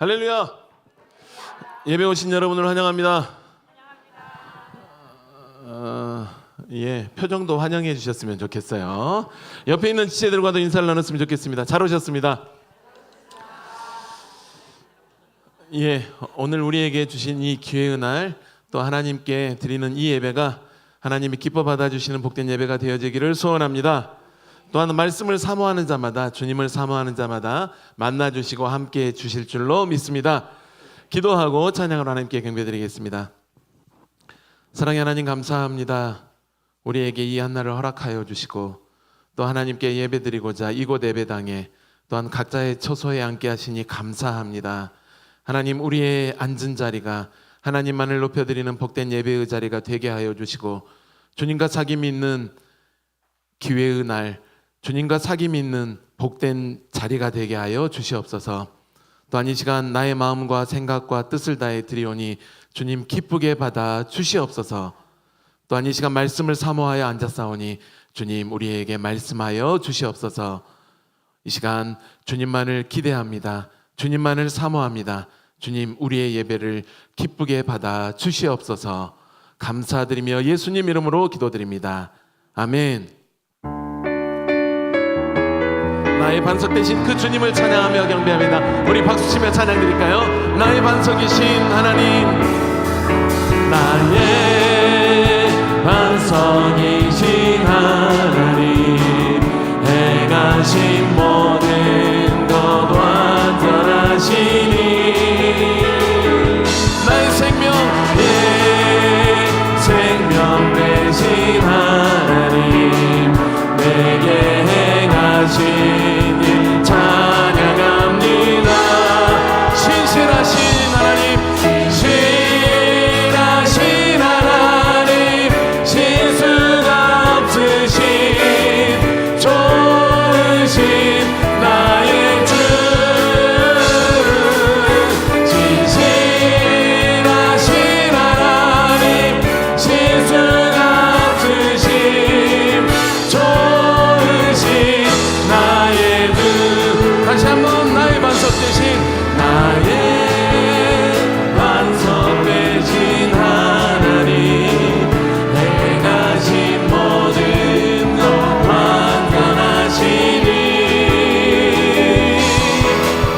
할렐루야! 예배 오신 여러분을 환영합니다. 표정도 환영해 주셨으면 좋겠어요. 옆에 있는 지체들과도 인사를 나눴으면 좋겠습니다. 잘 오셨습니다. 오늘 우리에게 주신 이 기회의 날, 또 하나님께 드리는 이 예배가 하나님이 기뻐 받아주시는 복된 예배가 되어지기를 소원합니다. 또한 말씀을 사모하는 자마다, 주님을 사모하는 자마다 만나주시고 함께해 주실 줄로 믿습니다. 기도하고 찬양으로 하나님께 경배드리겠습니다. 사랑의 하나님, 감사합니다. 우리에게 이 한날을 허락하여 주시고 또 하나님께 예배드리고자 이곳 예배당에 또한 각자의 처소에 앉게 하시니 감사합니다. 하나님, 우리의 앉은 자리가 하나님만을 높여드리는 복된 예배의 자리가 되게 하여 주시고, 주님과 사귐 있는 기회의 날, 주님과 사귐 있는 복된 자리가 되게 하여 주시옵소서. 또한 이 시간 나의 마음과 생각과 뜻을 다해 드리오니 주님 기쁘게 받아 주시옵소서. 또한 이 시간 말씀을 사모하여 앉았사오니 주님 우리에게 말씀하여 주시옵소서. 이 시간 주님만을 기대합니다. 주님만을 사모합니다. 주님, 우리의 예배를 기쁘게 받아 주시옵소서. 감사드리며 예수님 이름으로 기도드립니다. 아멘. 나의 반석 되신 그 주님을 찬양하며 경배합니다. 우리 박수치며 찬양 드릴까요? 나의 반석이신 하나님, 나의 반석이신 하나님, 행하신 모든 것 완전하시니 나의 생명 되신 하나님, 내게 행하신 일 찬양합니다. 신실하신 하나님, 신실하신 하나님, 실수가 없으신 좋으신 나의 주, 신실하신 하나님, 실수가 없으신 좋으신 나의 주. 다시 한번 나의 반석 되신, 나의 반석 되신 하나님, 행하신 모든 것 완전하시니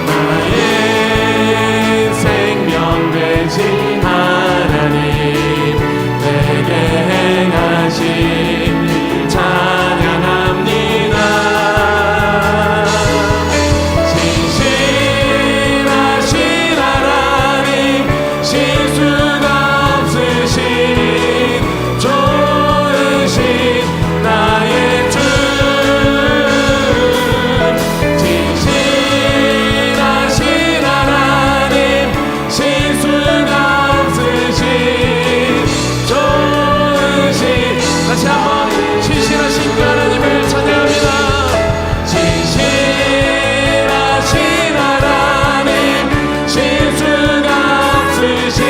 나의 생명 되신 하나님, 내게 행하신 일 찬양합니다. 신실하신 하나님, 실수가 없으신 좋으신 나의 주, 신실하신 하나님, 실수가 없으신 좋으신, 다시 한번 신실하신 그 하나님을 찬양합니다. 신실하신 하나님, 실수가 없으신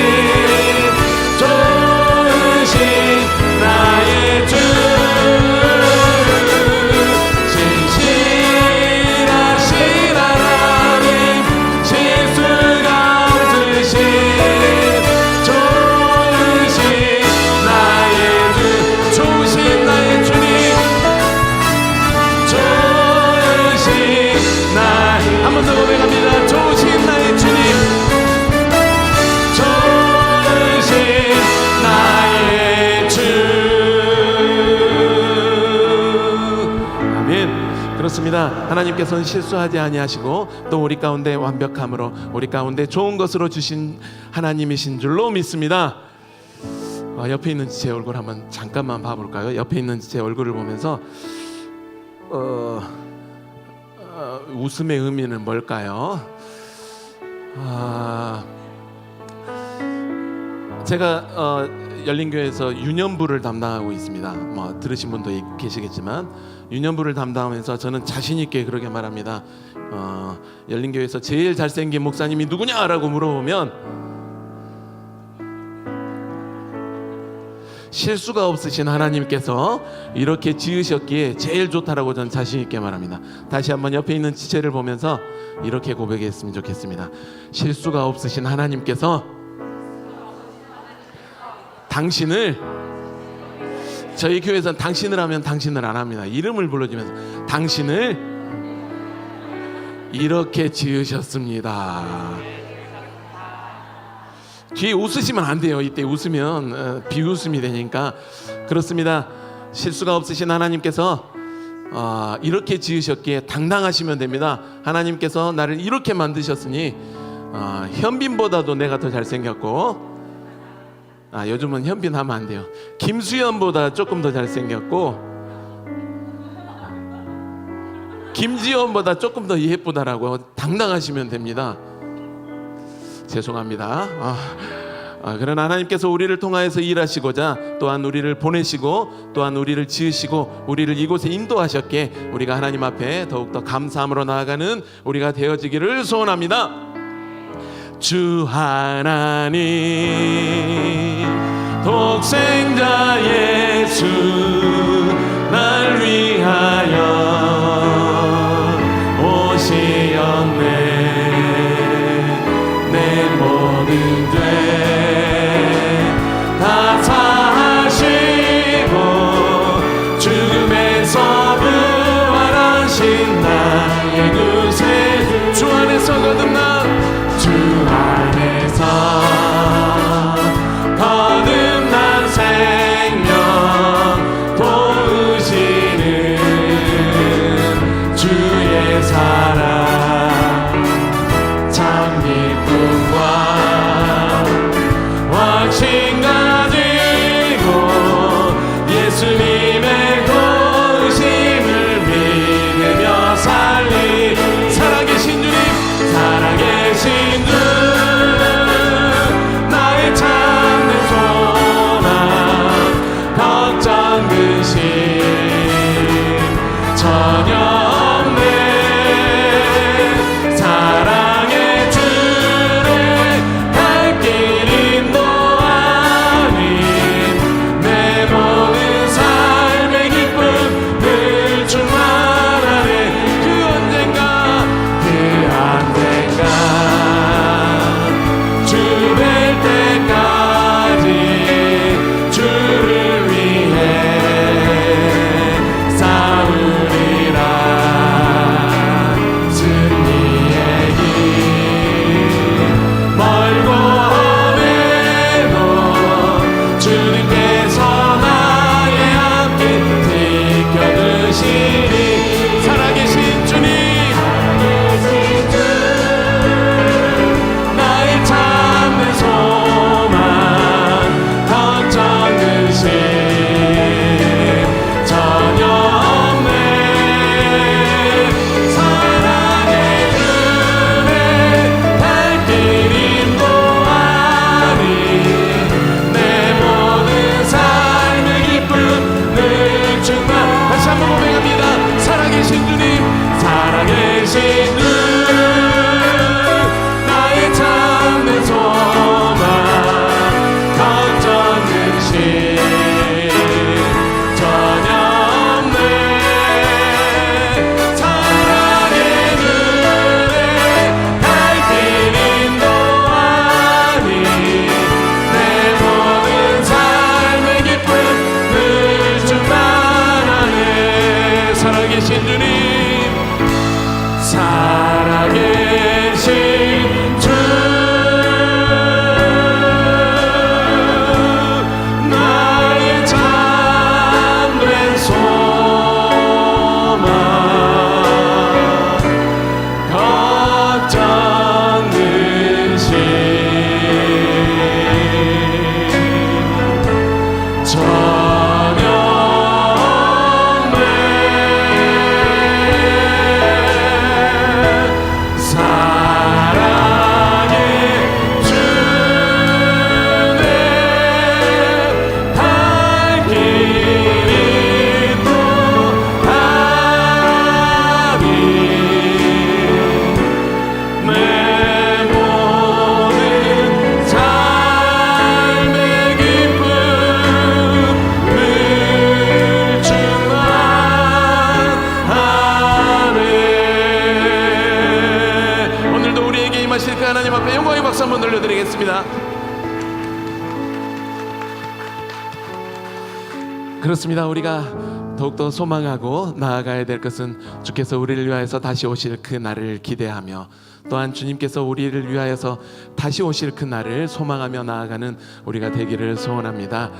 좋으신 나의 주, 신실하신 하나님, 실수가 없으신 좋으신 나의 주, 좋으신 나의 주님, 좋으신 한 번 더 고백합니다. 좋으신 나의 주님, 좋으신 나의 주. 아멘. 그렇습니다. 하나님께서는 실수하지 아니하시고 또 우리 가운데 완벽함으로, 우리 가운데 좋은 것으로 주신 하나님이신 줄로 믿습니다. 옆에 있는 제 얼굴 한번 잠깐만 봐볼까요? 옆에 있는 제 얼굴을 보면서 웃음의 의미는 뭘까요? 제가 열린교회에서 유년부를 담당하고 있습니다. 들으신 분도 계시겠지만 유년부를 담당하면서 저는 자신 있게 그렇게 말합니다. 열린교회에서 제일 잘생긴 목사님이 누구냐라고 물어보면 실수가 없으신 하나님께서 이렇게 지으셨기에 제일 좋다라고 저는 자신 있게 말합니다. 다시 한번 옆에 있는 지체를 보면서 이렇게 고백했으면 좋겠습니다. 실수가 없으신 하나님께서 당신을, 저희 교회에서는 당신을 하면 당신을 안 합니다. 이름을 불러주면서 당신을 이렇게 지으셨습니다. 뒤에 웃으시면 안 돼요. 이때 웃으면 비웃음이 되니까. 그렇습니다. 실수가 없으신 하나님께서 이렇게 지으셨기에 당당하시면 됩니다. 하나님께서 나를 이렇게 만드셨으니 현빈보다도 내가 더 잘생겼고, 요즘은 현빈 하면 안 돼요. 김수현보다 조금 더 잘생겼고, 김지원보다 조금 더 예쁘다라고 당당하시면 됩니다. 죄송합니다. 그러나 하나님께서 우리를 통하여서 일하시고자 또한 우리를 보내시고 또한 우리를 지으시고 우리를 이곳에 인도하셨기에 우리가 하나님 앞에 더욱더 감사함으로 나아가는 우리가 되어지기를 소원합니다. 주 하나님 독생자 예수 날 위하여 오시었네. 내 모든 죄 다 사하시고 죽음에서 부활하신 나의 구세주 주 안에서 거듭난 주 안에서 거듭난 생명 도우시는 주의 사랑 참 기쁨과 확신 가지고 예수님의 도우심을 믿으며 살리 살아계신 주님 살아계신 주 나의 참된 소망 걱정 근심 전혀 없네. 사랑의 주를 갈 길 인도하니 내 모든 삶의 기쁨 늘 충만하네. 그 언젠가 주 뵐 때까지 주를 위해 싸우리라. 승리의 길 멀고 험해도 주님께서 나의 앞길 지켜주시니 살아계신 주님 나의 참된 소망 걱정 근심 전혀 없네. 사랑의 주의 갈 길 인도하니 내 모든 삶의 기쁨 늘 충만. 다시 한번 고백합니다. 살아계신 주님 살아계신 주 나의 참된 소망 걱정 근심 전혀 없네. 사랑의 주의 갈 길 인도하니 내 모든 삶의 기쁨 늘 충만하네. 살아계신 주님 살아계신 주 나의 참된 소망 걱정 근심 전혀 없네. 사랑의 주내 갈 길이 또하니 내 모든 삶의 기쁨 그렇습니다. 우리가 더욱더 소망하고 나아가야 될 것은 주께서 우리를 위하여서 다시 오실 그 날을 기대하며, 또한 주님께서 우리를 위하여서 다시 오실 그 날을 소망하며 나아가는 우리가 되기를 소원합니다.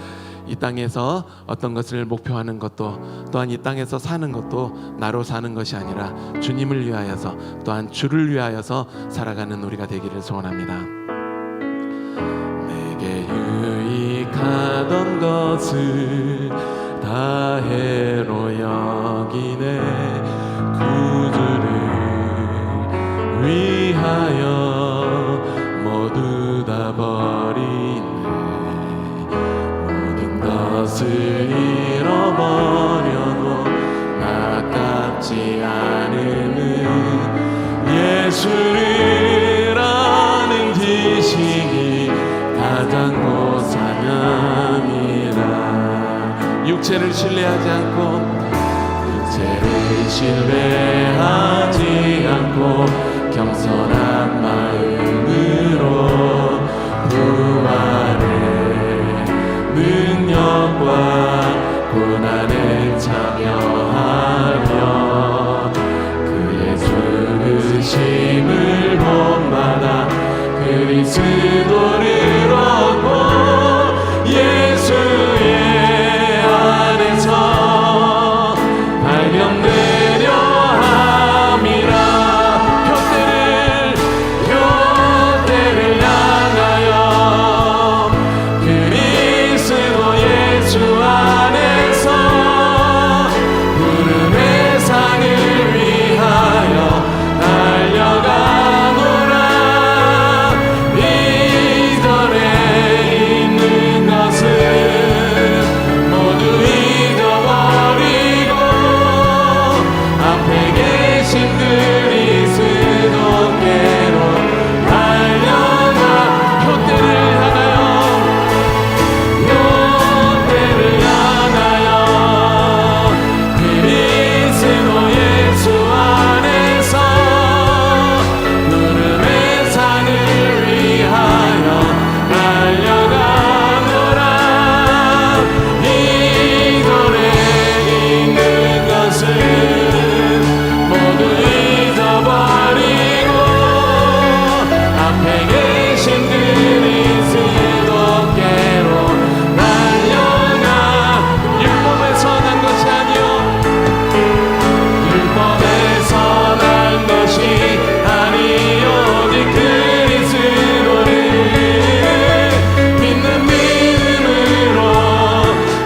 이 땅에서 어떤 것을 목표하는 것도, 또한 이 땅에서 사는 것도 나로 사는 것이 아니라 주님을 위하여서, 또한 주를 위하여서 살아가는 우리가 되기를 소원합니다. 내게 유익하던 것을 다 해로 여기네, 구주를 위하여 모두 다 버리네. 모든 것을 잃어버려도 아깝지 않음은 예수를 아는 지식이 가장 고상함이라. 육체를 신뢰하지 않고, 육체를 신뢰하지 않고 겸손한 마음으로 부활의 능력과 고난에 참여하며 그의 죽으심을 본받아 그리스도를 얻고 예수의 안에서 발견되려 함이라. 표대를 향하여 그리스도 예수 안에서 구름의 상을 위하여 달려가노라. 이전에 있는 것은 모두 잊어버리고 앞에 계신 그리스도께로 달려가. 표대를 향하여, 표대를 향하여 그리스도 예수 안에서 구름의 산을 위하여 달려가노라. 이전에 있는 것은 모두 잊어버리고 앞에 계신 그리스도께로 달려가. 율법에서 난 것이 아니요, 율법에서 난 것이 아니요, 오직 그리스도를 믿는 믿음으로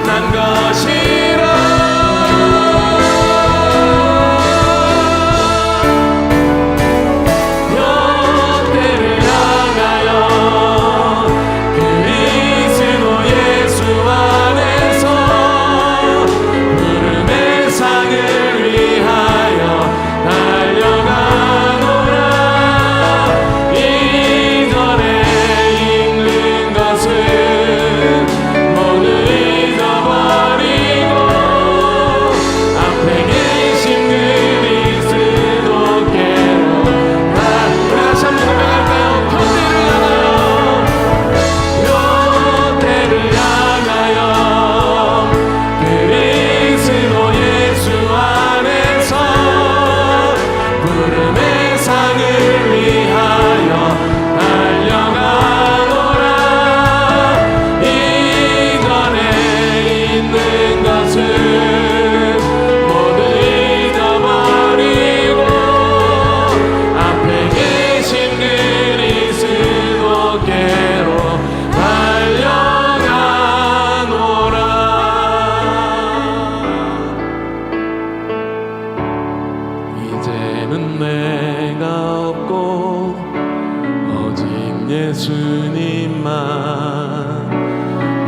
난 것이라. 표대를 향하여 그리스도 예수 안에서 구름의 상을 위하여 달려가노라. 이전에 있는 것은 모두 잊어버리고 앞에 계신 그리스도께로 다. 우리 다시 한번 고백할까요? 표대를 향하여, 표대를 향하여 그리스도 예수 안에서 구름의 상을 위하여 달려가노라. 이전에 있는 것은 모두 잊어버리고 앞에 계신 그리스도께로 달려가노라. 이제는 내가 없고 오직 예수님만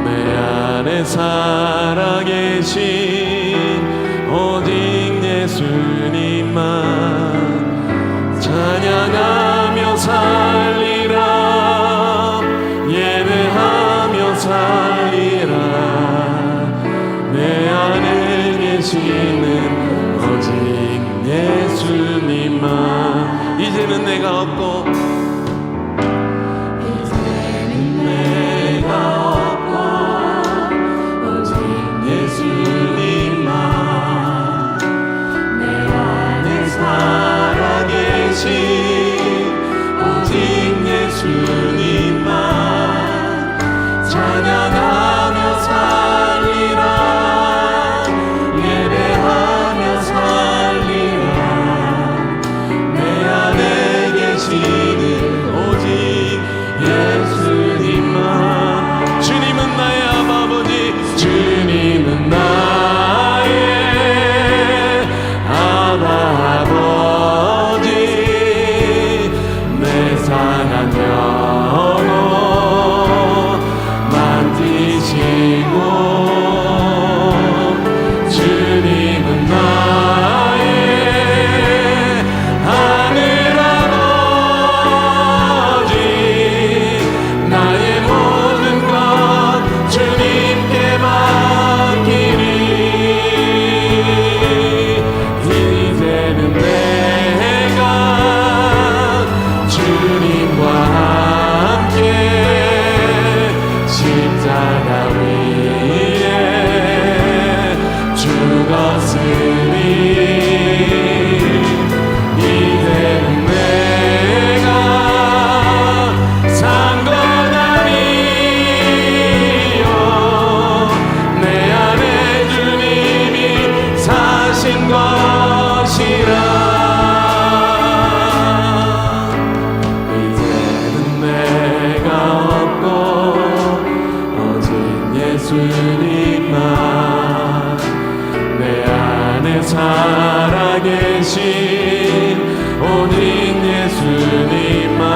내 안에 살아계신 오직 예수님만 찬양하며 살리라. 예배하며 살리라. 내 안에 계시는 오직 예수님만. 이제는 내가 없고, 이제는 내가 없고 오직 예수 주님은 나의 아바 아버지 내 상한 영혼 만지시고 주님은 나의 하늘 아버지 나의 모든 것 주님께 맡기리 이제는 내가 주님과 함께 십자가 위에 죽었으니 이제는 내가 산 것 아니요 내 안에 주님이 사신 것이라 이제는 내가 없고 오직 예수님만 내 안에 살아계신 오직 예수님만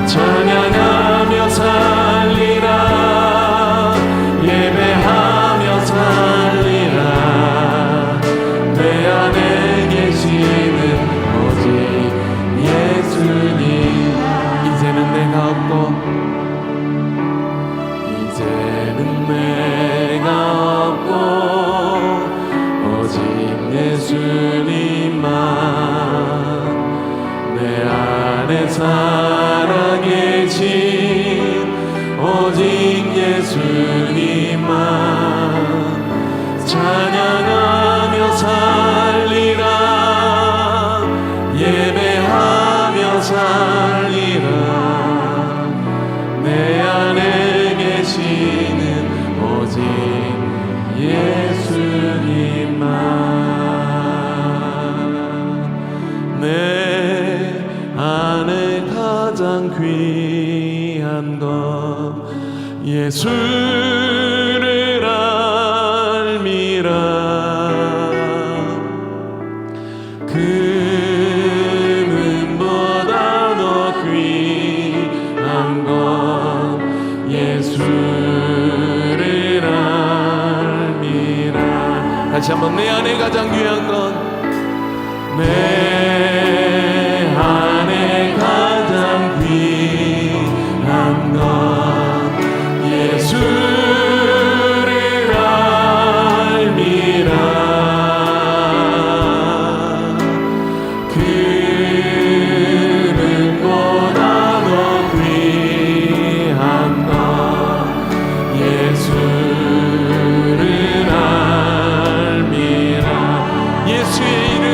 찬양하며 살리라 예배하며 살리라 내 안에 계시는 오직 예수님 이제는 내가 없고 이제는 내가 없고 오직 예수님만 내 안에 살아계신 오직 예수님만 찬양하며 살리라 예배하며 살리라 내 안에 계시는 오직 예수님만 내 안에 가장 귀한 것 예수를 알미라 금은보다 더 귀한 것 예수를 알미라 다시 한번 내 안에 가장 귀한 것 내 안에 가장 귀한 것 예수를 알미라 금은보다 더 귀한 것 예수를 알미라 예수의 이름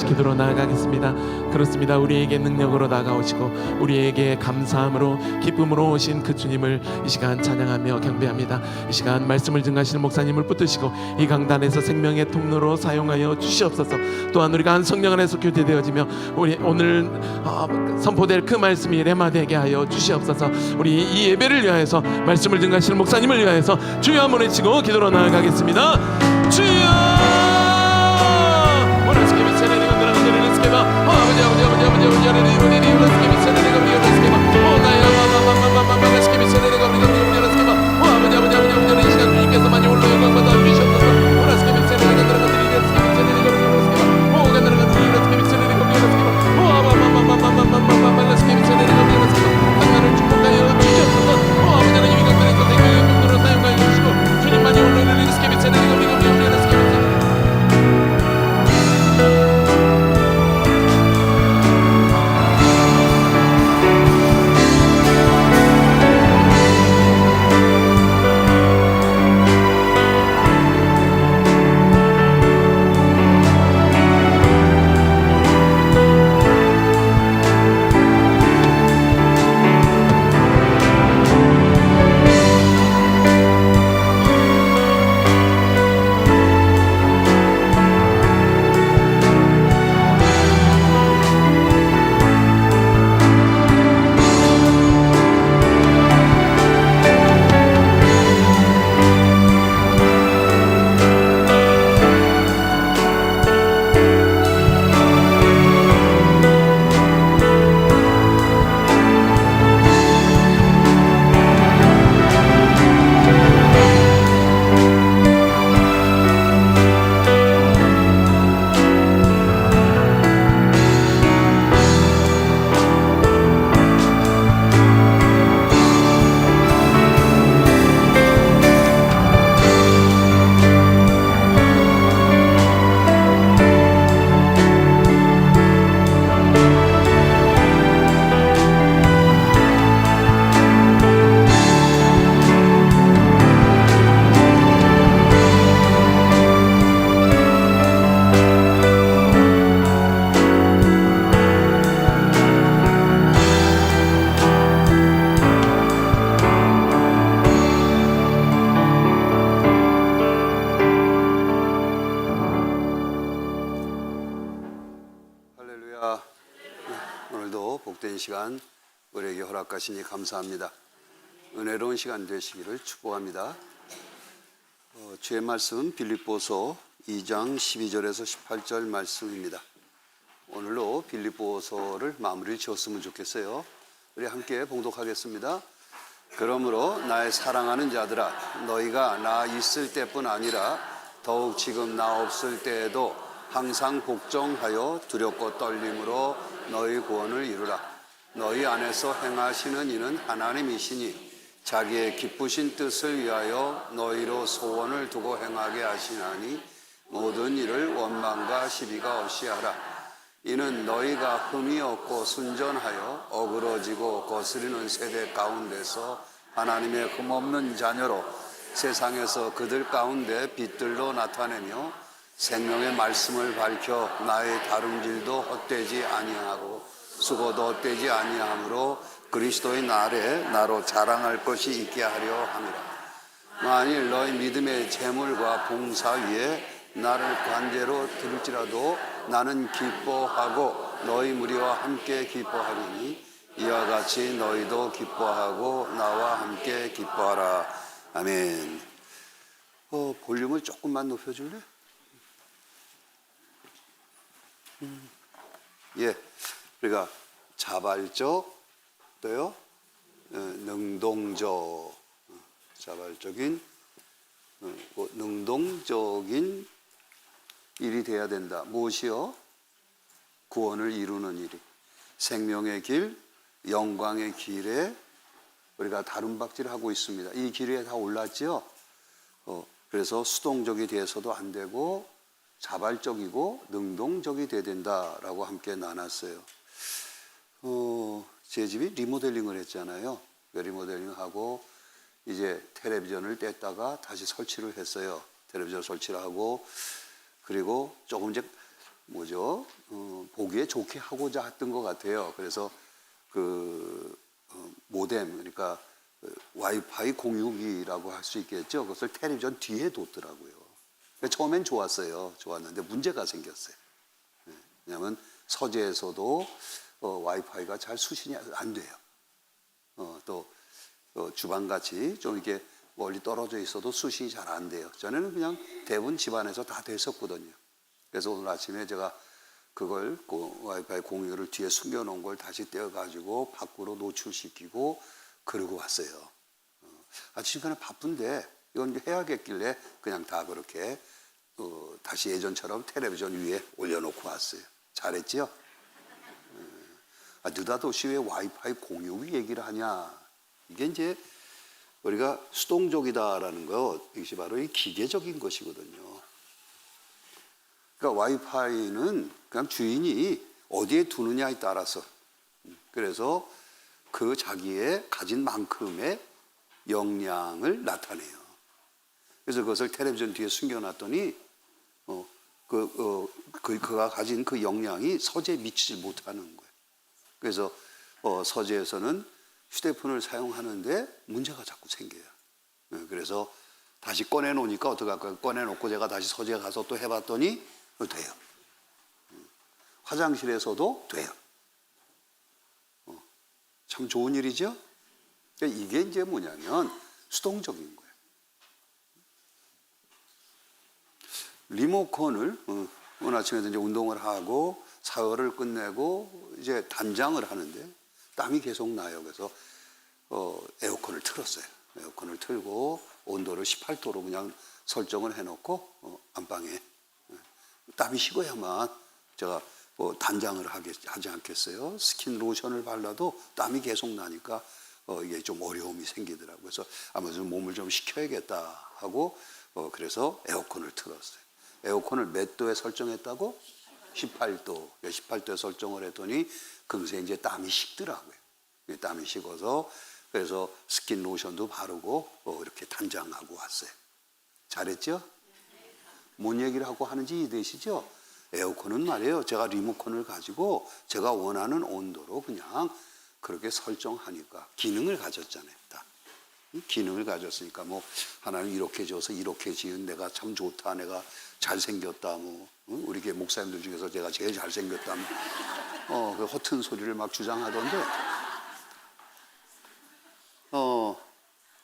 같이 기도로 나아가겠습니다. 그렇습니다. 우리에게 능력으로 다가오시고 우리에게 감사함으로 기쁨으로 오신 그 주님을 이 시간 찬양하며 경배합니다. 이 시간 말씀을 증가하시는 목사님을 붙드시고 이 강단에서 생명의 통로로 사용하여 주시옵소서. 또한 우리가 한 성령 안에서 교제되어지며 우리 오늘 선포될 그 말씀이 레마 되게 하여 주시옵소서. 우리 이 예배를 위하여서 말씀을 증가하시는 목사님을 위하여서 주여 한번 외치고 기도로 나아가겠습니다. 주여 복된 시간 우리에게 허락하시니 감사합니다. 은혜로운 시간 되시기를 축복합니다. 주의 말씀은 빌립보서 2장 12절에서 18절 말씀입니다. 오늘로 빌립보서를 마무리를 지었으면 좋겠어요. 우리 함께 봉독하겠습니다. 그러므로 나의 사랑하는 자들아, 너희가 나 있을 때뿐 아니라 더욱 지금 나 없을 때에도 항상 복종하여 두렵고 떨림으로 너희 구원을 이루라. 너희 안에서 행하시는 이는 하나님이시니 자기의 기쁘신 뜻을 위하여 너희로 소원을 두고 행하게 하시나니 모든 일을 원망과 시비가 없이 하라. 이는 너희가 흠이 없고 순전하여 어그러지고 거스리는 세대 가운데서 하나님의 흠없는 자녀로 세상에서 그들 가운데 빛들로 나타내며 생명의 말씀을 밝혀 나의 다름질도 헛되지 아니하고 수고도 헛되지 아니하므로 그리스도의 날에 나로 자랑할 것이 있게 하려 함이라. 만일 너희 믿음의 재물과 봉사 위에 나를 관제로 들을지라도 나는 기뻐하고 너희 무리와 함께 기뻐하리니 이와 같이 너희도 기뻐하고 나와 함께 기뻐하라. 아멘. 볼륨을 조금만 높여줄래? 예, 우리가 자발적 또요 능동적, 자발적인 능동적인 일이 돼야 된다. 무엇이요? 구원을 이루는 일이. 생명의 길, 영광의 길에 우리가 다름박질을 하고 있습니다. 이 길에 다 올랐죠. 그래서 수동적이 돼서도 안 되고 자발적이고 능동적이 돼야 된다라고 함께 나눴어요. 제 집이 리모델링을 했잖아요. 리모델링하고 이제 텔레비전을 뗐다가 다시 설치를 했어요. 텔레비전 설치를 하고, 그리고 조금 이제 뭐죠? 보기에 좋게 하고자 했던 것 같아요. 그래서 그 모뎀, 그러니까 와이파이 공유기라고 할 수 있겠죠. 그것을 텔레비전 뒤에 뒀더라고요. 그러니까 처음엔 좋았어요. 좋았는데 문제가 생겼어요. 왜냐하면 서재에서도 와이파이가 잘 수신이 안 돼요. 또 주방같이 좀 이렇게 멀리 떨어져 있어도 수신이 잘 안 돼요. 전에는 그냥 대부분 집안에서 다 됐었거든요. 그래서 오늘 아침에 제가 그걸 와이파이 공유를 뒤에 숨겨놓은 걸 다시 떼어가지고 밖으로 노출시키고 그러고 왔어요. 아침에 바쁜데 이건 해야겠길래 그냥 다 그렇게 다시 예전처럼 텔레비전 위에 올려놓고 왔어요. 잘했지요? 느닷없이 왜 와이파이 공유 얘기를 하냐? 이게 이제 우리가 수동적이다라는 것, 이것이 바로 이 기계적인 것이거든요. 그러니까 와이파이는 그냥 주인이 어디에 두느냐에 따라서, 그래서 그 자기의 가진 만큼의 역량을 나타내요. 그래서 그것을 텔레비전 뒤에 숨겨놨더니 그가 가진 그 역량이 서재에 미치지 못하는 거예요. 그래서 서재에서는 휴대폰을 사용하는데 문제가 자꾸 생겨요. 그래서 다시 꺼내놓으니까 어떡할까요? 꺼내놓고 제가 다시 서재에 가서 또 해봤더니 돼요. 화장실에서도 돼요. 참 좋은 일이죠? 그러니까 이게 이제 뭐냐면 수동적인 거예요. 리모컨을 오늘 아침에 이제 운동을 하고 사흘을 끝내고 이제 단장을 하는데 땀이 계속 나요. 그래서 에어컨을 틀었어요. 에어컨을 틀고 온도를 18도로 그냥 설정을 해놓고 안방에 땀이 식어야만 제가 단장을 하지 않겠어요. 스킨 로션을 발라도 땀이 계속 나니까 이게 좀 어려움이 생기더라고요. 그래서 아무래도 몸을 좀 식혀야겠다 하고 그래서 에어컨을 틀었어요. 에어컨을 몇 도에 설정했다고? 18도. 18도에 설정을 했더니 금세 이제 땀이 식더라고요. 땀이 식어서 그래서 스킨 로션도 바르고 이렇게 단장하고 왔어요. 잘했죠? 뭔 얘기를 하고 하는지 이해되시죠? 에어컨은 말이에요. 제가 리모컨을 가지고 제가 원하는 온도로 그냥 그렇게 설정하니까 기능을 가졌잖아요. 다. 기능을 가졌으니까 뭐 하나님 이렇게 줘서 이렇게 지은 내가 참 좋다. 내가 잘생겼다. 뭐 우리 교회 목사님들 중에서 제가 제일 잘생겼다. 그 허튼 소리를 막 주장하던데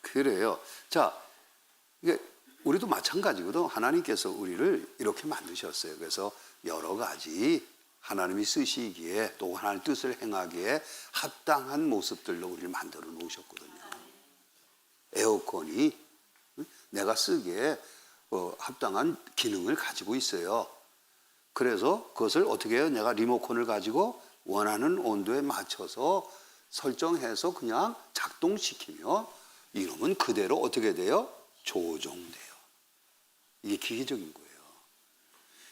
그래요. 자, 이게 우리도 마찬가지거든. 하나님께서 우리를 이렇게 만드셨어요. 그래서 여러 가지 하나님이 쓰시기에 또 하나님의 뜻을 행하기에 합당한 모습들로 우리를 만들어 놓으셨거든요. 에어컨이 내가 쓰기에 합당한 기능을 가지고 있어요. 그래서 그것을 어떻게 해요? 내가 리모컨을 가지고 원하는 온도에 맞춰서 설정해서 그냥 작동시키면 이놈은 그대로 어떻게 돼요? 조종돼요. 이게 기계적인 거예요.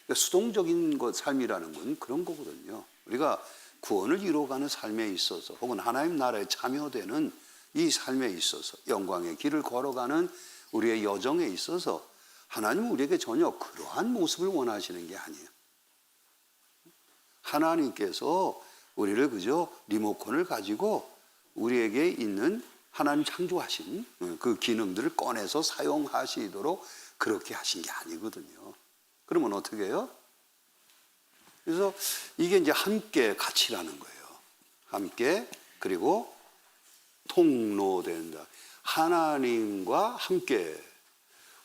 그러니까 수동적인 삶이라는 건 그런 거거든요. 우리가 구원을 이루어가는 삶에 있어서 혹은 하나님 나라에 참여되는 이 삶에 있어서 영광의 길을 걸어가는 우리의 여정에 있어서 하나님은 우리에게 전혀 그러한 모습을 원하시는 게 아니에요. 하나님께서 우리를 그저 리모컨을 가지고 우리에게 있는 하나님 창조하신 그 기능들을 꺼내서 사용하시도록 그렇게 하신 게 아니거든요. 그러면 어떻게 해요? 그래서 이게 이제 함께 가치라는 거예요. 함께 그리고 통로된다. 하나님과 함께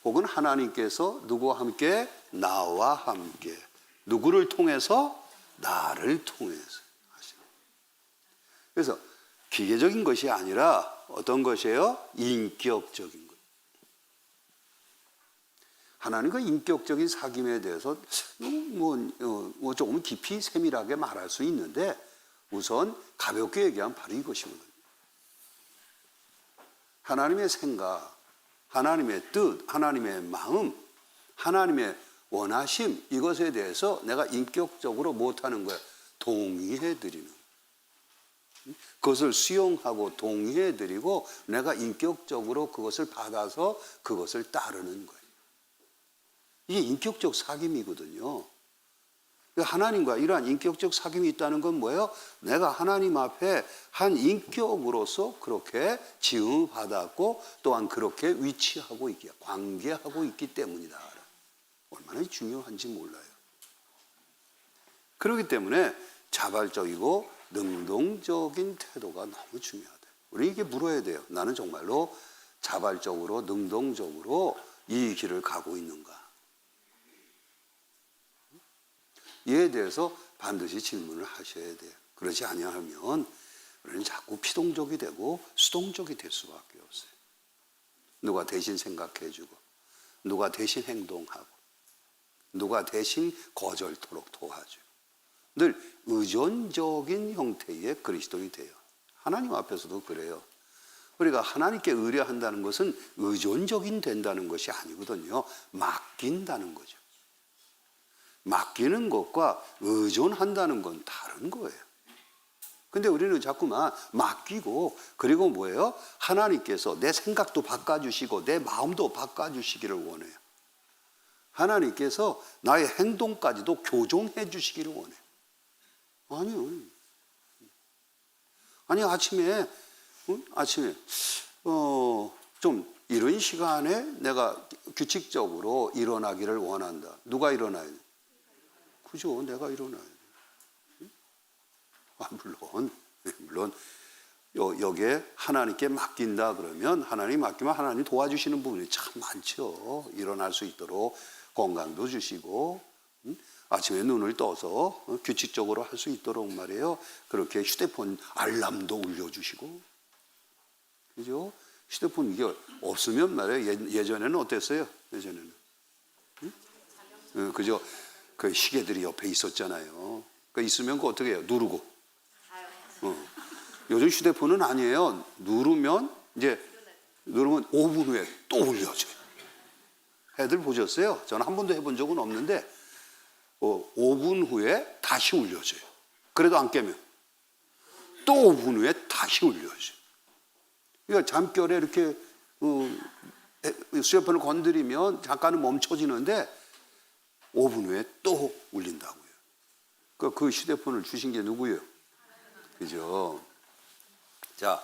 혹은 하나님께서 누구와 함께? 나와 함께. 누구를 통해서? 나를 통해서 하시는. 그래서 기계적인 것이 아니라 어떤 것이에요? 인격적인 것. 하나님과 인격적인 사귐에 대해서 조금 깊이 세밀하게 말할 수 있는데 우선 가볍게 얘기하면 바로 이것이거든요. 하나님의 생각, 하나님의 뜻, 하나님의 마음, 하나님의 원하심 이것에 대해서 내가 인격적으로 못하는 거예요. 동의해드리는. 그것을 수용하고 동의해드리고 내가 인격적으로 그것을 받아서 그것을 따르는 거예요. 이게 인격적 사귐이거든요. 하나님과 이러한 인격적 사귐이 있다는 건 뭐예요? 내가 하나님 앞에 한 인격으로서 그렇게 지음을 받았고 또한 그렇게 위치하고 있기, 관계하고 있기 때문이다. 얼마나 중요한지 몰라요. 그렇기 때문에 자발적이고 능동적인 태도가 너무 중요하다. 우리 이게 물어야 돼요. 나는 정말로 자발적으로 능동적으로 이 길을 가고 있는가? 이에 대해서 반드시 질문을 하셔야 돼요. 그렇지 아니하면 우리는 자꾸 피동적이 되고 수동적이 될 수밖에 없어요. 누가 대신 생각해주고 누가 대신 행동하고 누가 대신 거절토록 도와주고 늘 의존적인 형태의 그리스도인이 돼요. 하나님 앞에서도 그래요. 우리가 하나님께 의뢰한다는 것은 의존적인 된다는 것이 아니거든요. 맡긴다는 거죠. 맡기는 것과 의존한다는 건 다른 거예요. 근데 우리는 자꾸만 맡기고 그리고 뭐예요? 하나님께서 내 생각도 바꿔주시고 내 마음도 바꿔주시기를 원해요. 하나님께서 나의 행동까지도 교정해 주시기를 원해요. 아니요. 아니 아침에 좀 이런 시간에 내가 규칙적으로 일어나기를 원한다. 누가 일어나야 돼? 그죠? 내가 일어나야 돼. 물론 여기에 하나님께 맡긴다 그러면 하나님 맡기면 하나님 도와주시는 부분이 참 많죠. 일어날 수 있도록 건강도 주시고 아침에 눈을 떠서 규칙적으로 할 수 있도록 말이에요. 그렇게 휴대폰 알람도 울려주시고 그죠? 휴대폰 이게 없으면 말이에요. 예전에는 어땠어요? 예전에는 그죠? 그 시계들이 옆에 있었잖아요. 그 있으면 그 어떻게 해요? 누르고. 요즘 휴대폰은 아니에요. 누르면 5분 후에 또 울려줘요. 애들 보셨어요? 저는 한 번도 해본 적은 없는데 5분 후에 다시 울려줘요. 그래도 안 깨면 또 5분 후에 다시 울려줘요. 그러니까 잠결에 이렇게 휴대폰을 건드리면 잠깐은 멈춰지는데 5분 후에 또 울린다고요. 그 휴대폰을 주신 게 누구예요? 그죠? 자,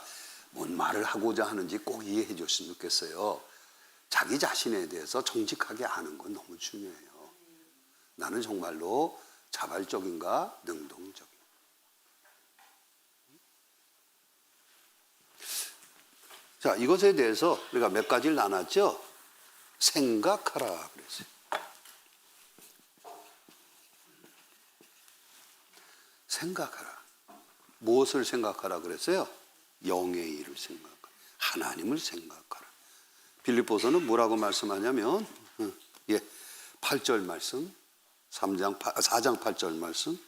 뭔 말을 하고자 하는지 꼭 이해해 줬으면 좋겠어요. 자기 자신에 대해서 정직하게 아는 건 너무 중요해요. 나는 정말로 자발적인가 능동적인가. 자, 이것에 대해서 우리가 몇 가지를 나눴죠? 생각하라 그랬어요. 생각하라. 무엇을 생각하라 그랬어요? 영의 일을 생각하라. 하나님을 생각하라. 빌립보서는 뭐라고 말씀하냐면 8절 말씀 4장 8절 말씀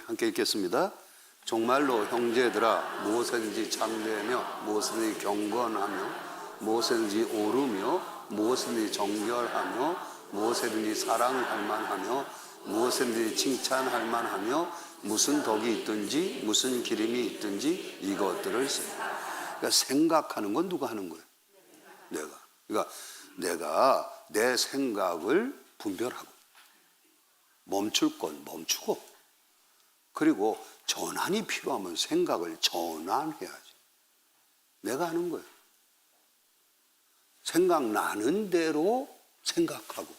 함께 읽겠습니다. 정말로 형제들아 무엇이든지 참되며 무엇이든지 경건하며 무엇이든지 오르며 무엇이든지 정결하며 무엇이든지 사랑할 만하며 무엇이든지 칭찬할 만하며 무슨 덕이 있든지 무슨 기름이 있든지 이것들을 그러니까 생각하는 건 누가 하는 거예요? 내가. 그러니까 내가 내 생각을 분별하고 멈출 건 멈추고 그리고 전환이 필요하면 생각을 전환해야지. 내가 하는 거예요. 생각나는 대로 생각하고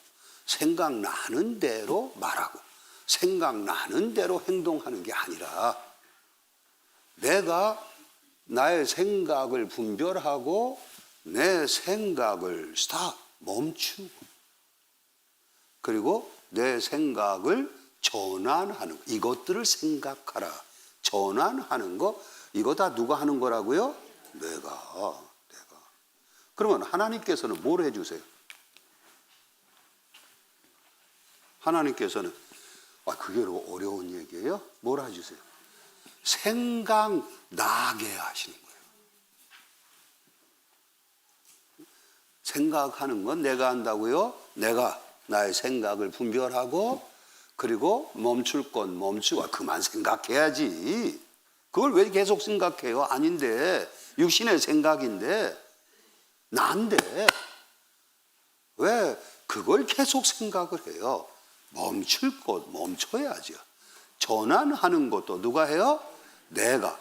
생각나는 대로 말하고 생각나는 대로 행동하는 게 아니라 내가 나의 생각을 분별하고 내 생각을 멈추고 그리고 내 생각을 전환하는 이것들을 생각하라. 전환하는 거 이거 다 누가 하는 거라고요? 내가. 그러면 하나님께서는 뭘 해주세요? 하나님께서는 그게 어려운 얘기예요? 뭘 해주세요? 생각나게 하시는 거예요. 생각하는 건 내가 한다고요? 내가 나의 생각을 분별하고 그리고 멈출 건 멈추고 그만 생각해야지. 그걸 왜 계속 생각해요? 아닌데 육신의 생각인데 난데 왜 그걸 계속 생각을 해요? 멈출 것 멈춰야죠. 전환하는 것도 누가 해요? 내가.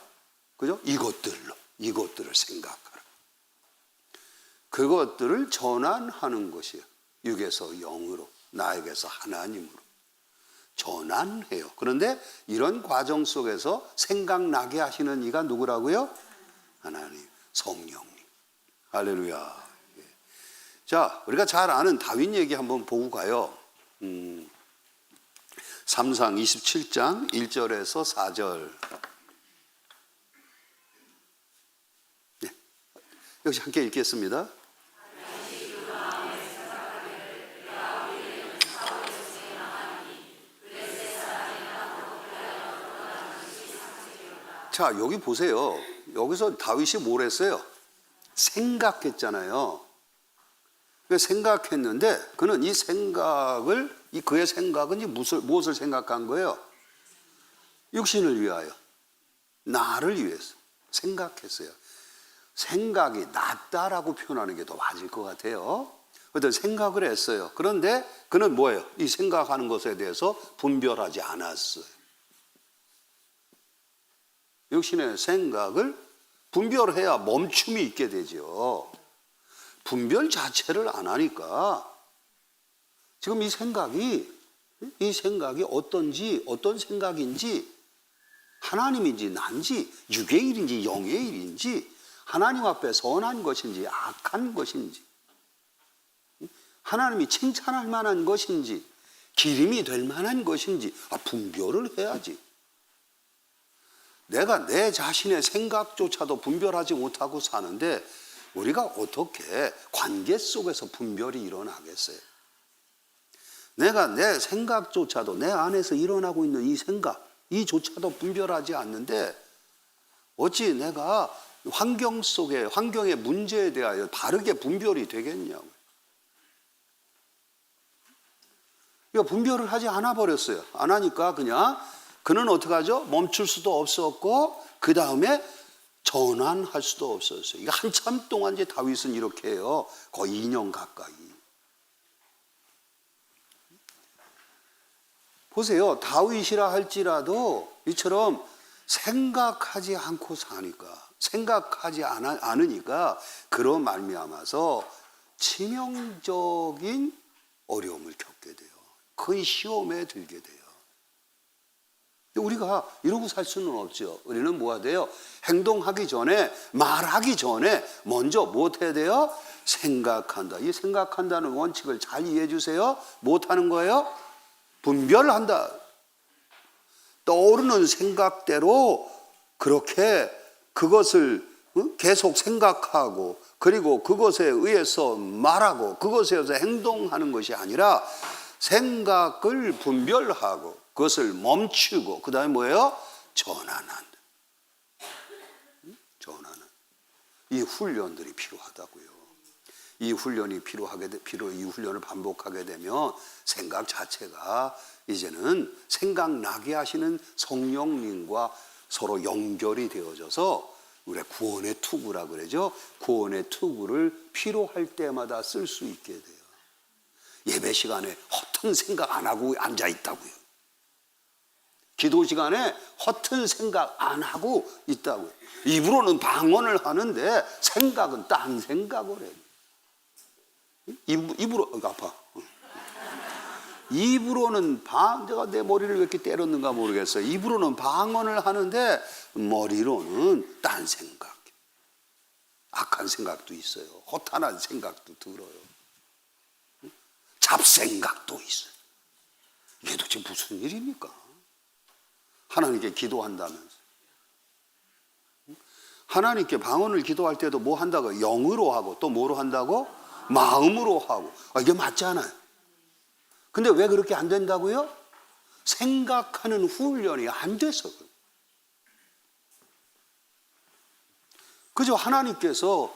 그죠? 이것들을 생각하라. 그것들을 전환하는 것이에요. 육에서 영으로, 나에게서 하나님으로 전환해요. 그런데 이런 과정 속에서 생각나게 하시는 이가 누구라고요? 하나님, 성령님. 할렐루야. 자, 우리가 잘 아는 다윗 얘기 한번 보고 가요. 삼상 27장 1절에서 4절. 네. 역시 함께 읽겠습니다. 자, 여기 보세요. 여기서 다윗이 뭘 했어요? 생각했잖아요. 생각했는데 그는 이 생각을, 그의 생각은 무엇을 생각한 거예요? 육신을 위하여, 나를 위해서 생각했어요. 생각이 낫다라고 표현하는 게 더 맞을 것 같아요. 어떤 생각을 했어요. 그런데 그는 뭐예요? 이 생각하는 것에 대해서 분별하지 않았어요. 육신의 생각을 분별해야 멈춤이 있게 되죠. 분별 자체를 안 하니까 지금 이 생각이 어떤 생각인지, 하나님인지 난지, 육의 일인지 영의 일인지, 하나님 앞에 선한 것인지 악한 것인지, 하나님이 칭찬할 만한 것인지, 기림이 될 만한 것인지 분별을 해야지. 내가 내 자신의 생각조차도 분별하지 못하고 사는데 우리가 어떻게 관계 속에서 분별이 일어나겠어요? 내가 내 생각조차도, 내 안에서 일어나고 있는 이 생각, 이조차도 분별하지 않는데 어찌 내가 환경의 문제에 대하여 바르게 분별이 되겠냐고요. 이거 분별을 하지 않아 버렸어요. 안 하니까 그는 어떻게 하죠? 멈출 수도 없었고 그 다음에 전환할 수도 없었어요. 이게 한참 동안 이제 다윗은 이렇게 해요. 거의 2년 가까이. 보세요. 다윗이라 할지라도 이처럼 생각하지 않고 사니까, 생각하지 않으니까 그런 말미암아서 치명적인 어려움을 겪게 돼요. 큰 시험에 들게 돼요. 우리가 이러고 살 수는 없죠. 우리는 뭐가 돼요? 행동하기 전에, 말하기 전에 먼저 뭐 해야 돼요? 생각한다. 이 생각한다는 원칙을 잘 이해해 주세요. 못하는 거예요? 분별한다. 떠오르는 생각대로 그렇게 그것을 계속 생각하고, 그리고 그것에 의해서 말하고, 그것에 의해서 행동하는 것이 아니라 생각을 분별하고 그것을 멈추고 그 다음에 뭐예요? 전환한다. 전환은 이 훈련들이 필요하다고요. 이 훈련이 이 훈련을 반복하게 되면 생각 자체가 이제는 생각나게 하시는 성령님과 서로 연결이 되어져서 우리가 구원의 투구라 그러죠. 구원의 투구를 필요할 때마다 쓸 수 있게 돼요. 예배 시간에 허튼 생각 안 하고 앉아 있다고요. 기도 시간에 허튼 생각 안 하고 있다고요. 입으로는 방언을 하는데 생각은 딴 생각을 해요. 입으로 아파. 입으로는 내가 내 머리를 왜 이렇게 때렸는가 모르겠어요. 입으로는 방언을 하는데 머리로는 딴 생각, 악한 생각도 있어요. 허탄한 생각도 들어요. 잡생각도 있어요. 이게 도대체 무슨 일입니까? 하나님께 기도한다면서. 하나님께 방언을 기도할 때도 뭐 한다고? 영으로 하고 또 뭐로 한다고? 마음으로 하고. 이게 맞잖아요. 근데 왜 그렇게 안 된다고요? 생각하는 훈련이 안 돼서 그래요. 그저 하나님께서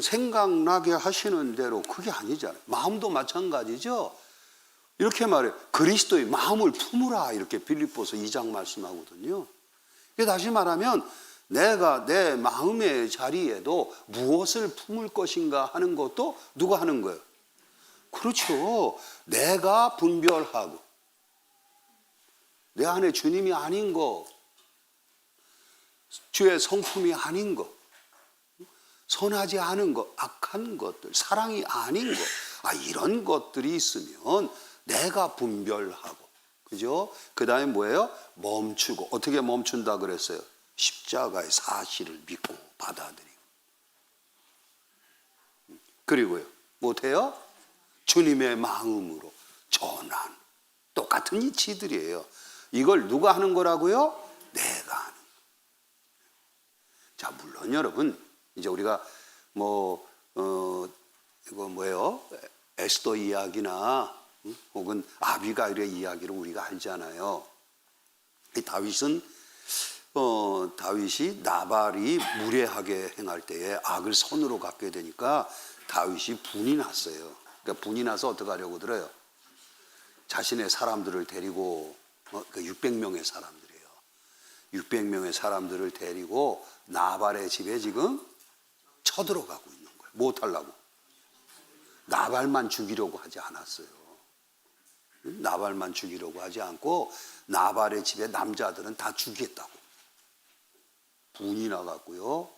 생각나게 하시는 대로 그게 아니잖아요. 마음도 마찬가지죠. 이렇게 말해요. 그리스도의 마음을 품으라 이렇게 빌립보서 2장 말씀하거든요. 다시 말하면 내가 내 마음의 자리에도 무엇을 품을 것인가 하는 것도 누가 하는 거예요? 그렇죠. 내가 분별하고 내 안에 주님이 아닌 거, 주의 성품이 아닌 거, 선하지 않은 것, 악한 것들, 사랑이 아닌 것, 이런 것들이 있으면 내가 분별하고, 그죠? 그 다음에 뭐예요? 멈추고. 어떻게 멈춘다 그랬어요? 십자가의 사실을 믿고 받아들이고. 그리고요, 못해요? 주님의 마음으로 전한. 똑같은 이치들이에요. 이걸 누가 하는 거라고요? 내가 하는. 자, 물론 여러분, 이제 우리가 이거 뭐예요? 에스더 이야기나 혹은 아비가일의 이야기를 우리가 알잖아요. 이 다윗이 나발이 무례하게 행할 때에 악을 선으로 갚게 되니까 다윗이 분이 났어요. 그러니까 분이 나서 어떻게 하려고 들어요? 자신의 사람들을 데리고 600명의 사람들이에요. 600명의 사람들을 데리고 나발의 집에 지금 쳐들어가고 있는 거예요. 뭐 하려고? 나발만 죽이려고 하지 않았어요. 나발만 죽이려고 하지 않고 나발의 집에 남자들은 다 죽이겠다고. 분이 나갔고요.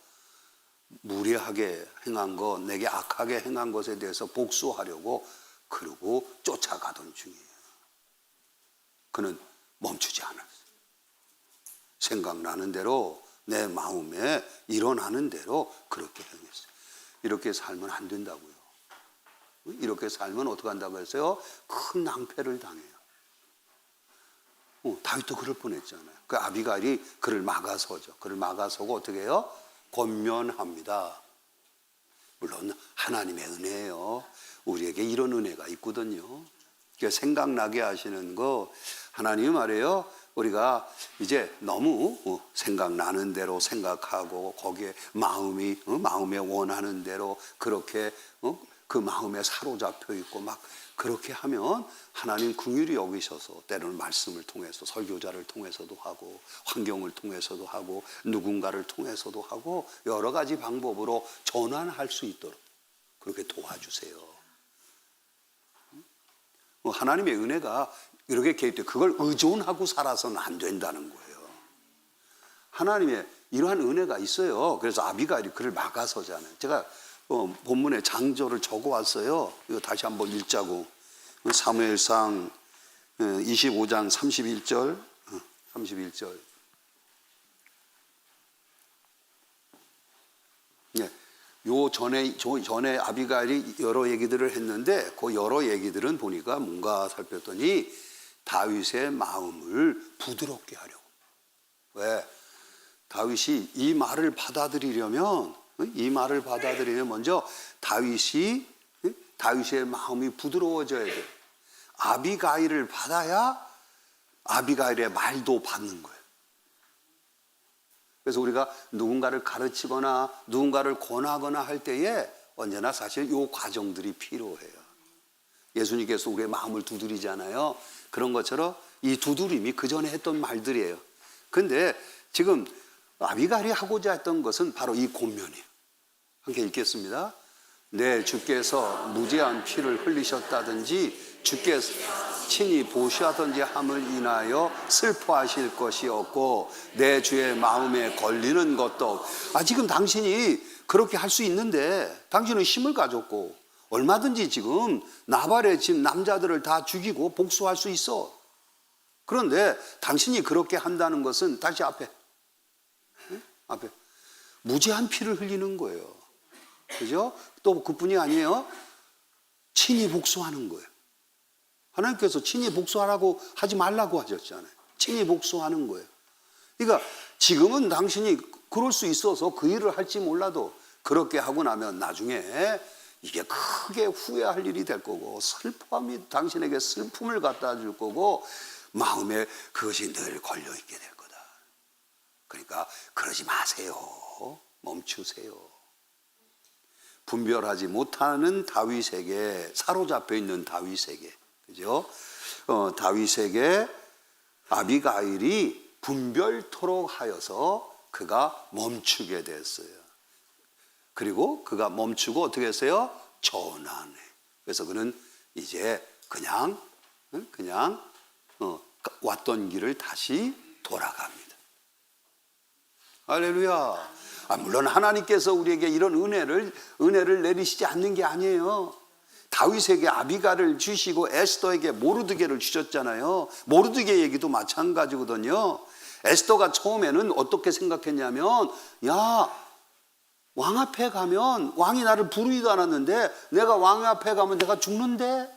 무례하게 행한 것, 내게 악하게 행한 것에 대해서 복수하려고 그러고 쫓아가던 중이에요. 그는 멈추지 않았어요. 생각나는 대로 내 마음에 일어나는 대로 그렇게 행했어요. 이렇게 살면 안 된다고요. 이렇게 살면 어떻게 한다고 했어요? 큰 낭패를 당해요. 다윗도 그럴 뻔했잖아요. 그 아비가일이 그를 막아서죠. 그를 막아서고 어떻게 해요? 권면합니다. 물론 하나님의 은혜예요. 우리에게 이런 은혜가 있거든요. 그러니까 생각나게 하시는 거, 하나님이 말해요. 우리가 이제 너무 생각나는 대로 생각하고 거기에 마음에 원하는 대로 그렇게 그 마음에 사로잡혀 있고 막 그렇게 하면 하나님 긍휼히 여기셔서 때로는 말씀을 통해서 설교자를 통해서도 하고 환경을 통해서도 하고 누군가를 통해서도 하고 여러 가지 방법으로 전환할 수 있도록 그렇게 도와주세요. 하나님의 은혜가 이렇게 개입돼 그걸 의존하고 살아서는 안 된다는 거예요. 하나님의 이러한 은혜가 있어요. 그래서 아비가일이 그를 막아서잖아요. 제가 본문에 장조를 적어왔어요. 이거 다시 한번 읽자고. 사무엘상 25장 31절 31절. 네. 전에 아비가일이 여러 얘기들을 했는데 그 여러 얘기들은 보니까 뭔가 살폈더니 다윗의 마음을 부드럽게 하려고. 왜? 다윗이 이 말을 받아들이려면 먼저 다윗의 마음이 부드러워져야 돼. 아비가일을 받아야 아비가일의 말도 받는 거예요. 그래서 우리가 누군가를 가르치거나 누군가를 권하거나 할 때에 언제나 사실 이 과정들이 필요해요. 예수님께서 우리의 마음을 두드리잖아요. 그런 것처럼 이 두드림이 그 전에 했던 말들이에요. 근데 지금 아비가일이 하고자 했던 것은 바로 이 권면이에요. 함께 읽겠습니다. 내 주께서 무죄한 피를 흘리셨다든지 주께서 친히 보시하든지 함을 인하여 슬퍼하실 것이 없고 내 주의 마음에 걸리는 것도 지금 당신이 그렇게 할 수 있는데 당신은 힘을 가졌고 얼마든지 지금 나발의 집 남자들을 다 죽이고 복수할 수 있어. 그런데 당신이 그렇게 한다는 것은 다시 앞에 무죄한 피를 흘리는 거예요. 그죠? 또 그뿐이 아니에요. 친히 복수하는 거예요. 하나님께서 친히 복수하라고 하지 말라고 하셨잖아요. 친히 복수하는 거예요. 그러니까 지금은 당신이 그럴 수 있어서 그 일을 할지 몰라도 그렇게 하고 나면 나중에 이게 크게 후회할 일이 될 거고 슬픔이 당신에게 슬픔을 갖다 줄 거고 마음에 그것이 늘 걸려있게 될 거다. 그러니까 그러지 마세요. 멈추세요. 분별하지 못하는 다윗에게 사로잡혀 있는 다윗에게 그죠? 다윗에게 아비가일이 분별토록 하여서 그가 멈추게 됐어요. 그리고 그가 멈추고 어떻게 했어요? 전환해. 그래서 그는 이제 그냥 왔던 길을 다시 돌아갑니다. 할렐루야. 물론 하나님께서 우리에게 이런 은혜를 내리시지 않는 게 아니에요. 다윗에게 아비가를 주시고 에스더에게 모르드게를 주셨잖아요. 모르드게 얘기도 마찬가지거든요. 에스더가 처음에는 어떻게 생각했냐면, 야, 왕 앞에 가면 왕이 나를 부르지도 않았는데 내가 왕 앞에 가면 내가 죽는데?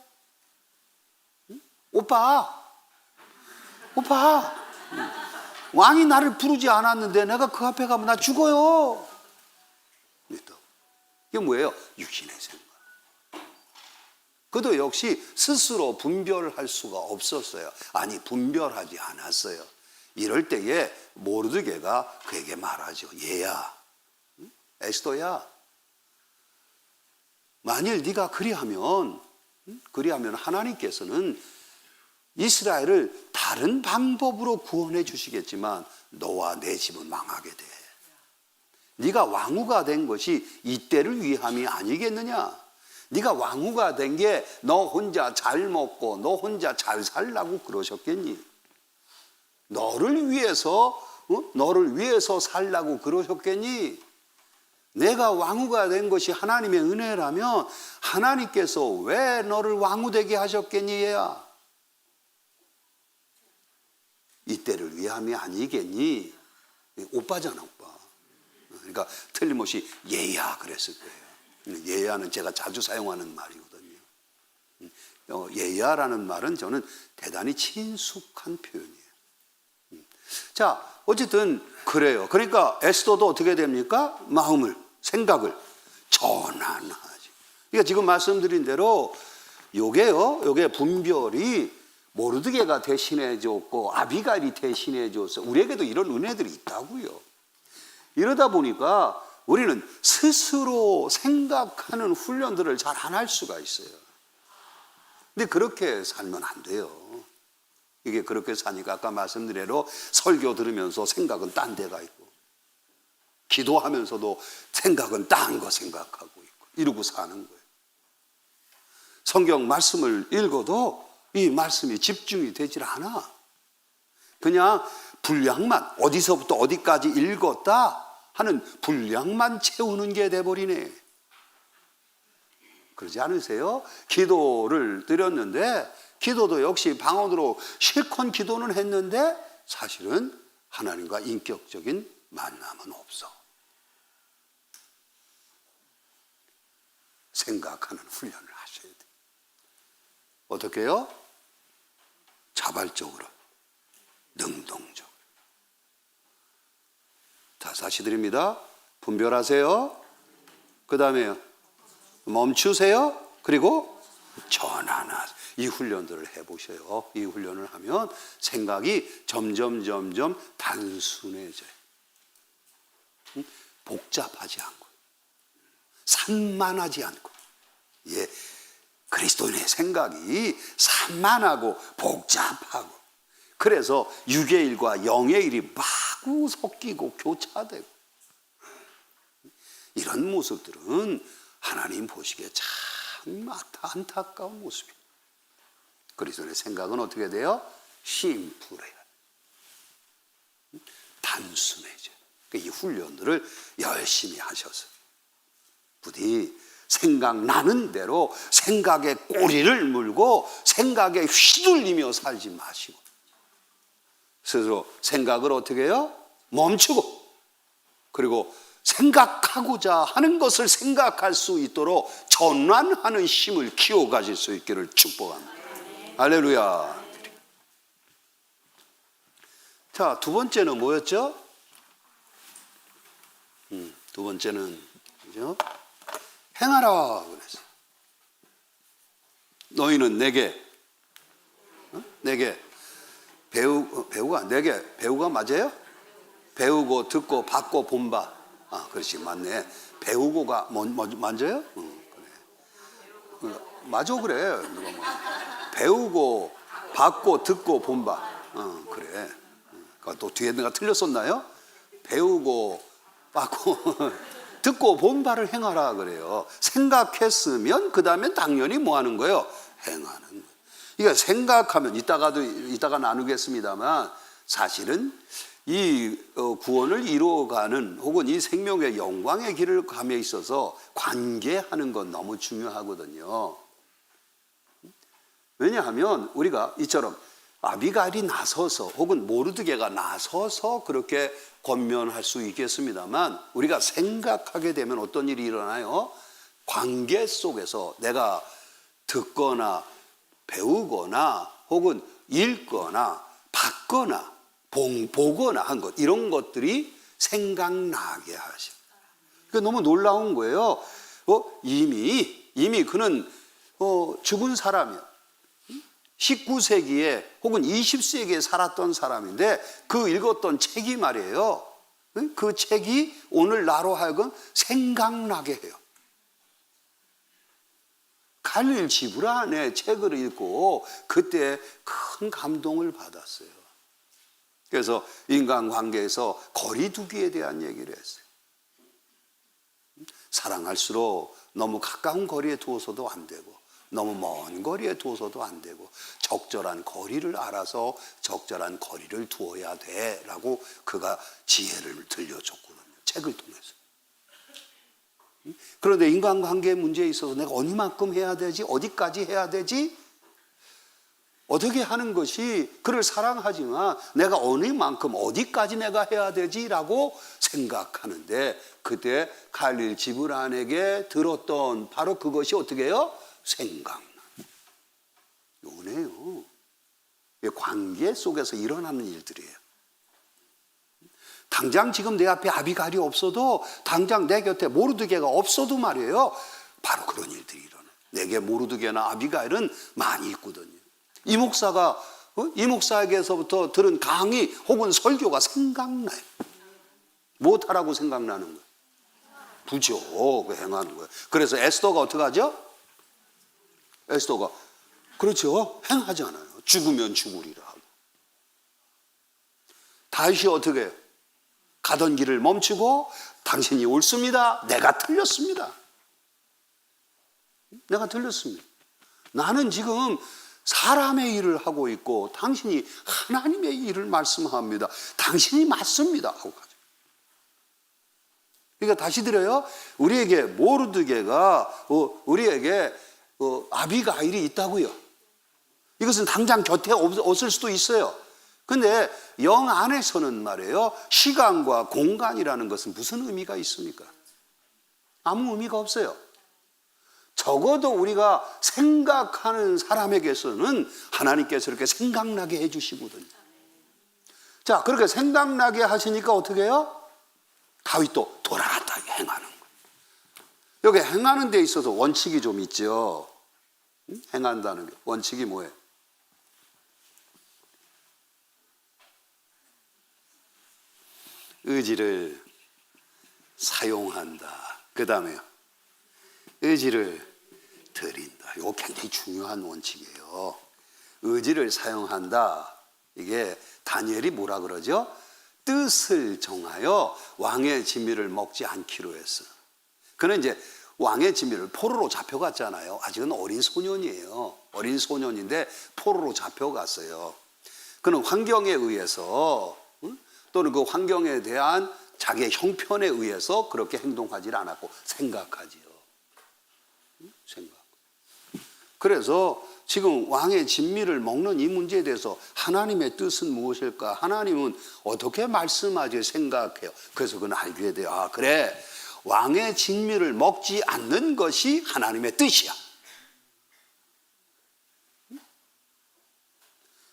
오빠, 왕이 나를 부르지 않았는데 내가 그 앞에 가면 나 죽어요. 이게 뭐예요? 육신의 생각. 그도 역시 스스로 분별할 수가 없었어요. 아니, 분별하지 않았어요. 이럴 때에 모르드게가 그에게 말하죠. 얘야, 에스더야, 만일 네가 그리하면 하나님께서는 이스라엘을 다른 방법으로 구원해 주시겠지만 너와 내 집은 망하게 돼. 네가 왕후가 된 것이 이때를 위함이 아니겠느냐? 네가 왕후가 된 게 너 혼자 잘 먹고 너 혼자 잘 살라고 그러셨겠니? 너를 위해서 살라고 그러셨겠니? 내가 왕후가 된 것이 하나님의 은혜라면 하나님께서 왜 너를 왕후 되게 하셨겠니? 얘야, 이때를 위함이 아니겠니? 오빠잖아, 오빠. 그러니까 틀림없이 얘야 그랬을 거예요. 얘야는 제가 자주 사용하는 말이거든요. 얘야라는 말은 저는 대단히 친숙한 표현이에요. 자, 어쨌든 그래요. 그러니까 에스더도 어떻게 됩니까? 생각을 전환하지. 그러니까 지금 말씀드린 대로 요게 분별이 모르드게가 대신해 줬고 아비가일이 대신해 줬어. 우리에게도 이런 은혜들이 있다고요. 이러다 보니까 우리는 스스로 생각하는 훈련들을 잘 안 할 수가 있어요. 근데 그렇게 살면 안 돼요. 이게 그렇게 사니까 아까 말씀드린 대로 설교 들으면서 생각은 딴 데가 있고, 기도하면서도 생각은 딴 거 생각하고 있고, 이러고 사는 거예요. 성경 말씀을 읽어도 이 말씀이 집중이 되질 않아. 그냥 분량만, 어디서부터 어디까지 읽었다 하는 분량만 채우는 게 돼버리네. 그러지 않으세요? 기도를 드렸는데 기도도 역시 방언으로 실컷 기도는 했는데 사실은 하나님과 인격적인 만남은 없어. 생각하는 훈련을 하셔야 돼. 어떻게 해요? 자발적으로, 능동적으로. 자, 다시 드립니다. 분별하세요. 그 다음에요, 멈추세요. 그리고 전환하세요. 이 훈련들을 해보셔요. 이 훈련을 하면 생각이 점점 단순해져요. 복잡하지 않고 산만하지 않고. 예, 그리스도인의 생각이 산만하고 복잡하고, 그래서 육의 일과 영의 일이 마구 섞이고 교차되고, 이런 모습들은 하나님 보시기에 참 안타까운 모습이에요. 그리스도의 생각은 어떻게 돼요? 심플해요. 단순해져요. 이 훈련들을 열심히 하셔서 부디 생각나는 대로 생각에 꼬리를 물고 생각에 휘둘리며 살지 마시고, 스스로 생각을 어떻게 해요? 멈추고, 그리고 생각하고자 하는 것을 생각할 수 있도록 전환하는 힘을 키워가질 수 있기를 축복합니다. 할렐루야. 자, 두 번째는 뭐였죠? 두 번째는 그죠? 행하라 그랬어요. 너희는 내게 배우가 내게 배우가 맞아요? 배우고 듣고 받고 본바. 아, 그렇지, 맞네. 배우고가 맞아요? 그래. 맞아, 그래. 누가 뭐. 배우고 받고 듣고 본바. 그래. 또 뒤에 내가 틀렸었나요? 배우고 받고 듣고 본바를 행하라 그래요. 생각했으면 그 다음엔 당연히 뭐 하는 거예요? 행하는 거예요. 그러니까 생각하면 이따가 나누겠습니다만 사실은 이 구원을 이루어가는 혹은 이 생명의 영광의 길을 감에 있어서 관계하는 건 너무 중요하거든요. 왜냐하면 우리가 이처럼 아비가일이 나서서 혹은 모르드게가 나서서 그렇게 권면할 수 있겠습니다만 우리가 생각하게 되면 어떤 일이 일어나요? 관계 속에서 내가 듣거나 배우거나 혹은 읽거나 받거나 보거나 한 것 이런 것들이 생각나게 하셔. 그러니까 너무 놀라운 거예요. 이미 그는 죽은 사람이야. 19세기에 혹은 20세기에 살았던 사람인데 그 읽었던 책이 말이에요. 그 책이 오늘 나로 하여금 생각나게 해요. 갈릴 지브란의 책을 읽고 그때 큰 감동을 받았어요. 그래서 인간관계에서 거리두기에 대한 얘기를 했어요. 사랑할수록 너무 가까운 거리에 두어서도 안 되고 너무 먼 거리에 두어서도 안 되고 적절한 거리를 알아서 적절한 거리를 두어야 돼라고 그가 지혜를 들려줬거든요. 책을 통해서. 그런데 인간관계 문제에 있어서 내가 어디만큼 해야 되지? 어디까지 해야 되지? 어떻게 하는 것이 그를 사랑하지만 내가 어느만큼 어디까지 내가 해야 되지라고 생각하는데 그때 갈릴 지브란에게 들었던 바로 그것이 어떻게 해요? 생각나. 요네요. 관계 속에서 일어나는 일들이에요. 당장 지금 내 앞에 아비가일이 없어도 당장 내 곁에 모르드게가 없어도 말이에요. 바로 그런 일들이 일어나요. 내게 모르드게나 아비가일은 많이 있거든요. 이 목사에게서부터 들은 강의 혹은 설교가 생각나요. 무엇하라고 생각나는 거예요? 부죠. 행하는 거예요. 그래서 에스더가 어떻게 하죠? 에스더가 그렇죠. 행하잖아요. 죽으면 죽으리라 하고. 다윗이 어떻게 해요? 가던 길을 멈추고 당신이 옳습니다. 내가 틀렸습니다. 내가 틀렸습니다. 나는 지금 사람의 일을 하고 있고 당신이 하나님의 일을 말씀합니다. 당신이 맞습니다. 하고 가죠. 그러니까 다시 드려요. 우리에게 모르드게가 우리에게 아비가일이 있다고요. 이것은 당장 곁에 없을 수도 있어요. 근데 영 안에서는 말이에요. 시간과 공간이라는 것은 무슨 의미가 있습니까? 아무 의미가 없어요. 적어도 우리가 생각하는 사람에게서는 하나님께서 이렇게 생각나게 해주시거든요. 자, 그렇게 생각나게 하시니까 어떻게 해요? 다윗도 돌아갔다 행하는 거예요. 여기 행하는 데 있어서 원칙이 좀 있죠. 행한다는 게 원칙이 뭐예요? 의지를 사용한다. 그 다음에요. 의지를 드린다. 이거 굉장히 중요한 원칙이에요. 의지를 사용한다. 이게 다니엘이 뭐라 그러죠? 뜻을 정하여 왕의 진미를 먹지 않기로 했어. 그는 이제 왕의 진미를 포로로 잡혀갔잖아요. 아직은 어린 소년이에요. 어린 소년인데 포로로 잡혀갔어요. 그는 환경에 의해서 또는 그 환경에 대한 자기의 형편에 의해서 그렇게 행동하지 않았고 생각하지요. 생각. 그래서 지금 왕의 진미를 먹는 이 문제에 대해서 하나님의 뜻은 무엇일까? 하나님은 어떻게 말씀하지 생각해요. 그래서 그는 알게 돼요. 아, 그래. 왕의 진미를 먹지 않는 것이 하나님의 뜻이야.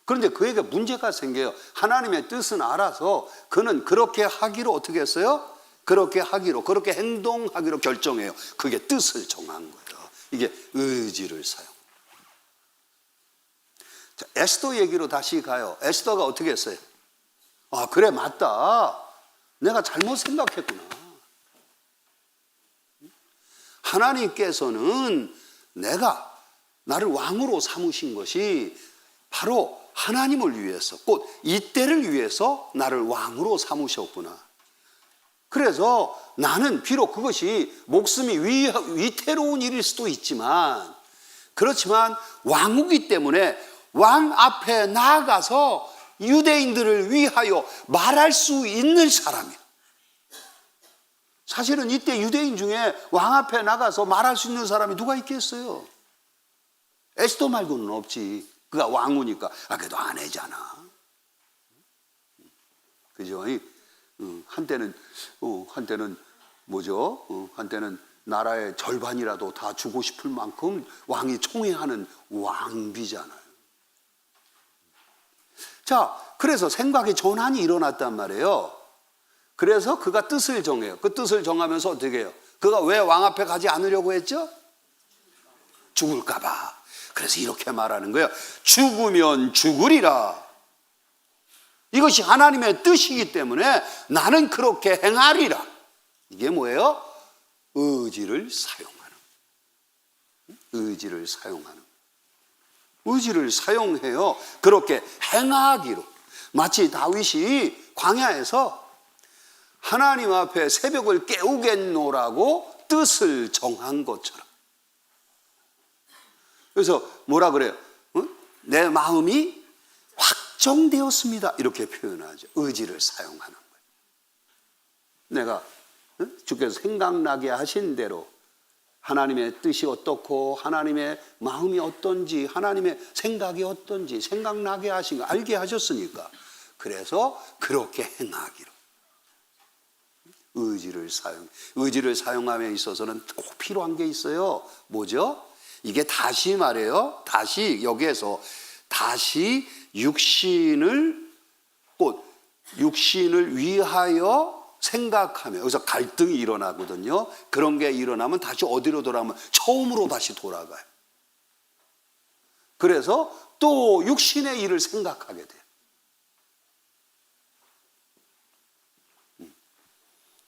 그런데 그에게 문제가 생겨요. 하나님의 뜻은 알아서 그는 그렇게 하기로 어떻게 했어요? 그렇게 하기로, 그렇게 행동하기로 결정해요. 그게 뜻을 정한 거예요. 이게 의지를 사용. 자, 에스더 얘기로 다시 가요. 에스더가 어떻게 했어요? 아, 그래, 맞다. 내가 잘못 생각했구나. 하나님께서는 나를 왕으로 삼으신 것이 바로 하나님을 위해서, 곧 이때를 위해서 나를 왕으로 삼으셨구나. 그래서 나는 비록 그것이 목숨이 위태로운 일일 수도 있지만 그렇지만 왕후기 때문에 왕 앞에 나아가서 유대인들을 위하여 말할 수 있는 사람이야. 사실은 이때 유대인 중에 왕 앞에 나가서 말할 수 있는 사람이 누가 있겠어요? 에스더 말고는 없지. 그가 왕후니까. 그래도 아내잖아. 그죠? 한때는 뭐죠? 한때는 나라의 절반이라도 다 주고 싶을 만큼 왕이 총애하는 왕비잖아요. 자, 그래서 생각의 전환이 일어났단 말이에요. 그래서 그가 뜻을 정해요. 그 뜻을 정하면서 어떻게 해요? 그가 왜 왕 앞에 가지 않으려고 했죠? 죽을까 봐. 그래서 이렇게 말하는 거예요. 죽으면 죽으리라. 이것이 하나님의 뜻이기 때문에 나는 그렇게 행하리라. 이게 뭐예요? 의지를 사용하는. 의지를 사용하는. 의지를 사용해요. 그렇게 행하기로. 마치 다윗이 광야에서 하나님 앞에 새벽을 깨우겠노라고 뜻을 정한 것처럼. 그래서 뭐라 그래요? 내 마음이 확정되었습니다. 이렇게 표현하죠. 의지를 사용하는 거예요. 내가 주께서 생각나게 하신 대로 하나님의 뜻이 어떻고 하나님의 마음이 어떤지 하나님의 생각이 어떤지 생각나게 하신 거 알게 하셨으니까 그래서 그렇게 행하기로. 의지를 사용함에 있어서는 꼭 필요한 게 있어요. 뭐죠? 이게 다시 말해요. 다시 여기에서 다시 육신을 위하여 생각하며 여기서 갈등이 일어나거든요. 그런 게 일어나면 다시 어디로 돌아가면 처음으로 다시 돌아가요. 그래서 또 육신의 일을 생각하게 돼요.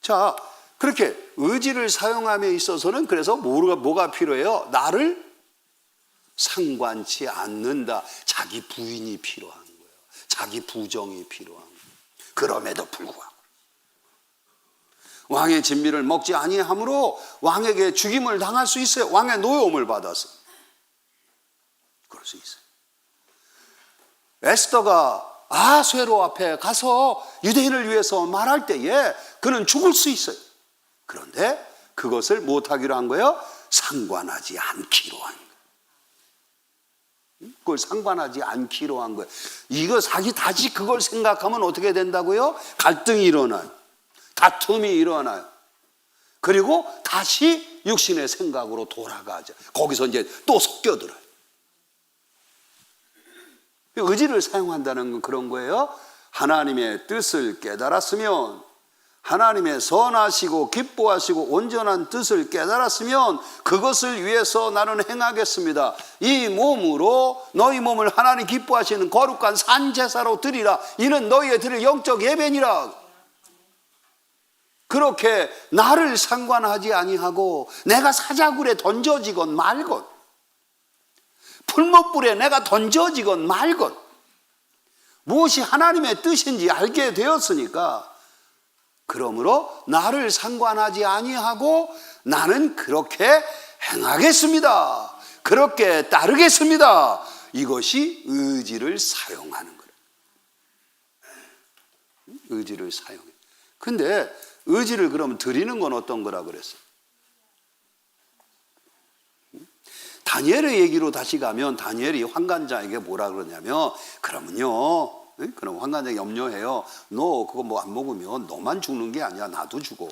자, 그렇게 의지를 사용함에 있어서는 그래서 뭐가 필요해요? 나를 상관치 않는다. 자기 부인이 필요한 거예요. 자기 부정이 필요한 거예요. 그럼에도 불구하고 왕의 진미를 먹지 아니함으로 왕에게 죽임을 당할 수 있어요. 왕의 노여움을 받아서 그럴 수 있어요. 에스더가 아수에로 앞에 가서 유대인을 위해서 말할 때에 그는 죽을 수 있어요. 그런데 그것을 못하기로 한 거예요. 상관하지 않기로 한 거예요. 그걸 상관하지 않기로 한 거예요. 이거 다시 그걸 생각하면 어떻게 된다고요? 갈등이 일어나요. 다툼이 일어나요. 그리고 다시 육신의 생각으로 돌아가죠. 거기서 이제 또 섞여들어요. 의지를 사용한다는 건 그런 거예요. 하나님의 뜻을 깨달았으면, 하나님의 선하시고 기뻐하시고 온전한 뜻을 깨달았으면 그것을 위해서 나는 행하겠습니다. 이 몸으로 너희 몸을 하나님 기뻐하시는 거룩한 산제사로 드리라. 이는 너희의 드릴 영적 예배니라. 그렇게 나를 상관하지 아니하고 내가 사자굴에 던져지건 말건, 풀무불에 내가 던져지건 말건, 무엇이 하나님의 뜻인지 알게 되었으니까 그러므로 나를 상관하지 아니하고 나는 그렇게 행하겠습니다. 그렇게 따르겠습니다. 이것이 의지를 사용하는 거예요. 의지를 사용해. 근데 의지를 그럼 드리는 건 어떤 거라 그랬어요? 다니엘의 얘기로 다시 가면 다니엘이 환관장에게 뭐라 그러냐면, 그러면요, 그럼 환관장이 염려해요. 너 그거 뭐 안 먹으면 너만 죽는 게 아니야, 나도 죽어.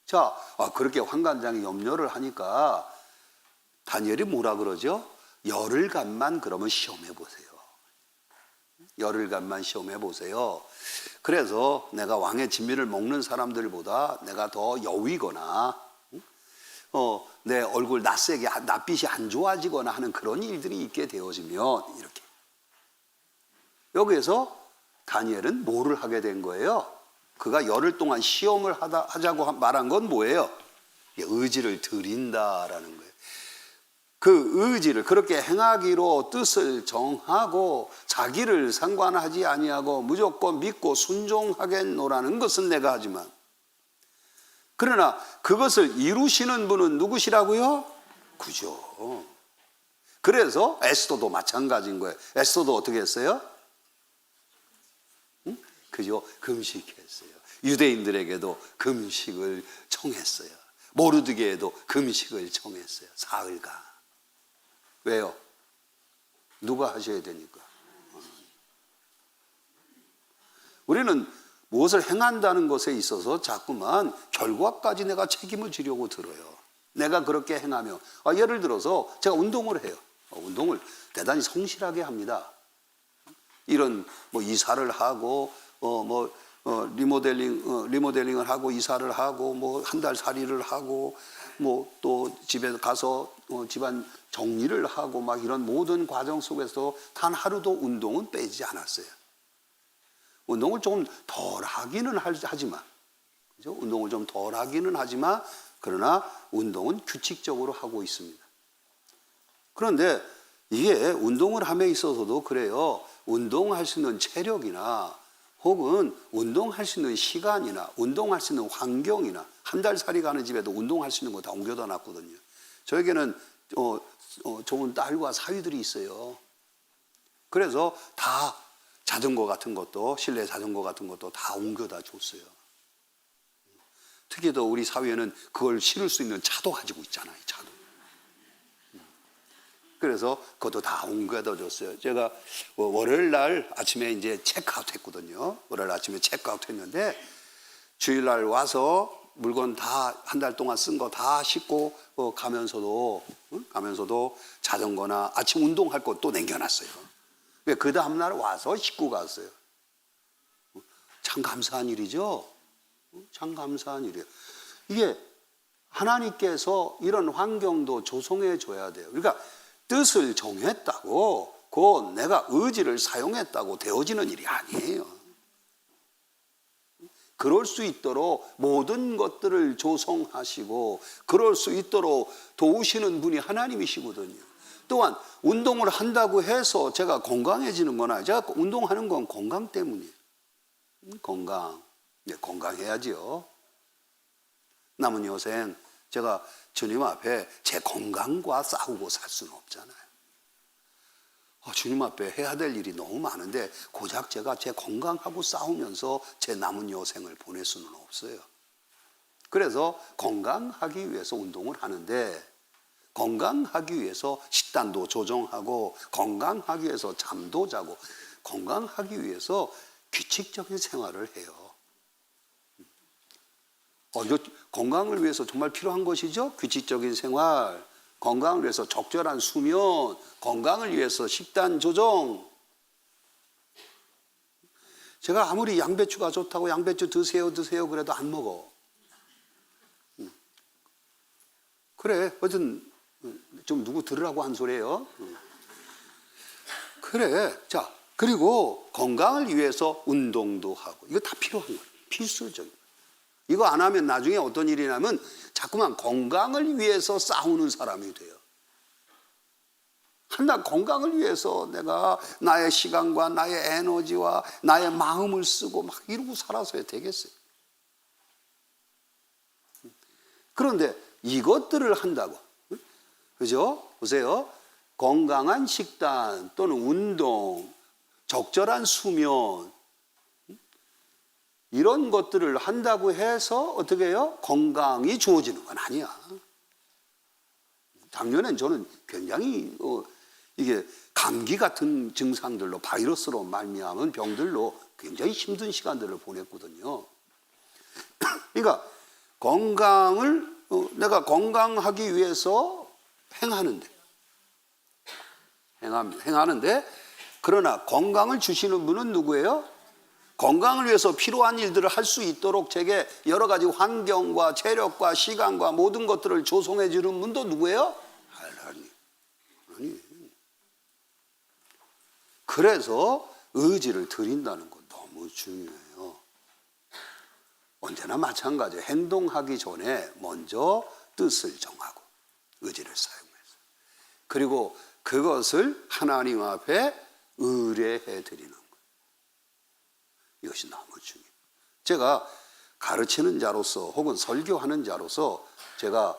자, 그렇게 환관장이 염려를 하니까 다니엘이 뭐라 그러죠? 열흘간만 그러면 시험해 보세요. 열흘간만 시험해 보세요. 그래서 내가 왕의 진미를 먹는 사람들보다 내가 더 여위거나 내 얼굴 낯빛이 안 좋아지거나 하는 그런 일들이 있게 되어지면 이렇게. 여기에서 다니엘은 뭐를 하게 된 거예요? 그가 열흘 동안 시험을 하자고 말한 건 뭐예요? 의지를 드린다라는 거예요. 그 의지를 그렇게 행하기로 뜻을 정하고 자기를 상관하지 아니하고 무조건 믿고 순종하겠노라는 것은 내가 하지만, 그러나 그것을 이루시는 분은 누구시라고요? 그죠? 그래서 에스더도 마찬가지인 거예요. 에스더도 어떻게 했어요? 응? 그죠? 금식했어요. 유대인들에게도 금식을 청했어요. 모르드게에도 금식을 청했어요. 사흘간. 왜요? 누가 하셔야 되니까. 우리는 무엇을 행한다는 것에 있어서 자꾸만 결과까지 내가 책임을 지려고 들어요. 내가 그렇게 행하면, 예를 들어서 제가 운동을 해요. 운동을 대단히 성실하게 합니다. 이런 뭐 이사를 하고 리모델링을 하고 이사를 하고 뭐 한 달 살이를 하고 뭐 또 집에 가서 집안 정리를 하고 막 이런 모든 과정 속에서 단 하루도 운동은 빼지 않았어요. 운동을 조금 덜 하기는 하지만, 그죠? 운동을 좀 덜 하기는 하지만, 그러나 운동은 규칙적으로 하고 있습니다. 그런데 이게 운동을 함에 있어서도 그래요. 운동할 수 있는 체력이나 혹은 운동할 수 있는 시간이나 운동할 수 있는 환경이나 한 달 살이 가는 집에도 운동할 수 있는 거 다 옮겨다 놨거든요. 저에게는 좋은 딸과 사위들이 있어요. 그래서 다 자전거 같은 것도, 실내 자전거 같은 것도 다 옮겨다 줬어요. 특히 더 우리 사회에는 그걸 실을 수 있는 차도 가지고 있잖아요. 차도. 그래서 그것도 다 옮겨다 줬어요. 제가 월요일 날 아침에 이제 체크아웃 했거든요. 월요일 아침에 체크아웃 했는데 주일날 와서 물건 다 한 달 동안 쓴 거 다 싣고 가면서도 자전거나 아침 운동할 거 또 남겨놨어요. 그 다음날 와서 싣고 갔어요. 참 감사한 일이죠. 참 감사한 일이에요. 이게 하나님께서 이런 환경도 조성해 줘야 돼요. 그러니까 뜻을 정했다고 곧 내가 의지를 사용했다고 되어지는 일이 아니에요. 그럴 수 있도록 모든 것들을 조성하시고 그럴 수 있도록 도우시는 분이 하나님이시거든요. 또한 운동을 한다고 해서 제가 건강해지는 건 아니죠. 제가 운동하는 건 건강 때문이에요. 건강. 네, 건강해야지요. 남은 여생 제가 주님 앞에 제 건강과 싸우고 살 수는 없잖아요. 주님 앞에 해야 될 일이 너무 많은데 고작 제가 제 건강하고 싸우면서 제 남은 여생을 보낼 수는 없어요. 그래서 건강하기 위해서 운동을 하는데 건강하기 위해서 식단도 조정하고 건강하기 위해서 잠도 자고 건강하기 위해서 규칙적인 생활을 해요. 이거 건강을 위해서 정말 필요한 것이죠. 규칙적인 생활, 건강을 위해서 적절한 수면, 건강을 위해서 식단 조정. 제가 아무리 양배추가 좋다고 양배추 드세요 그래도 안 먹어. 그래, 어쨌든 좀 누구 들으라고 한 소리예요. 그래, 자, 그리고 건강을 위해서 운동도 하고 이거 다 필요한 거예요. 필수적인. 이거 안 하면 나중에 어떤 일이 나면 자꾸만 건강을 위해서 싸우는 사람이 돼요. 한낱 건강을 위해서 내가 나의 시간과 나의 에너지와 나의 마음을 쓰고 막 이러고 살아서야 되겠어요. 그런데 이것들을 한다고, 그죠? 보세요. 건강한 식단 또는 운동, 적절한 수면, 이런 것들을 한다고 해서 어떻게 해요? 건강이 주어지는 건 아니야. 작년엔 저는 굉장히 이게 감기 같은 증상들로 바이러스로 말미암은 병들로 굉장히 힘든 시간들을 보냈거든요. 그러니까 건강을 내가 건강하기 위해서 행하는데 그러나 건강을 주시는 분은 누구예요? 건강을 위해서 필요한 일들을 할 수 있도록 제게 여러 가지 환경과 체력과 시간과 모든 것들을 조성해 주는 분도 누구예요? 하나님. 그래서 의지를 드린다는 건 너무 중요해요. 언제나 마찬가지예요. 행동하기 전에 먼저 뜻을 정하고 의지를 사용해서 그리고 그것을 하나님 앞에 의뢰해 드리는 거예요. 이것이 너무 중요해요. 제가 가르치는 자로서 혹은 설교하는 자로서 제가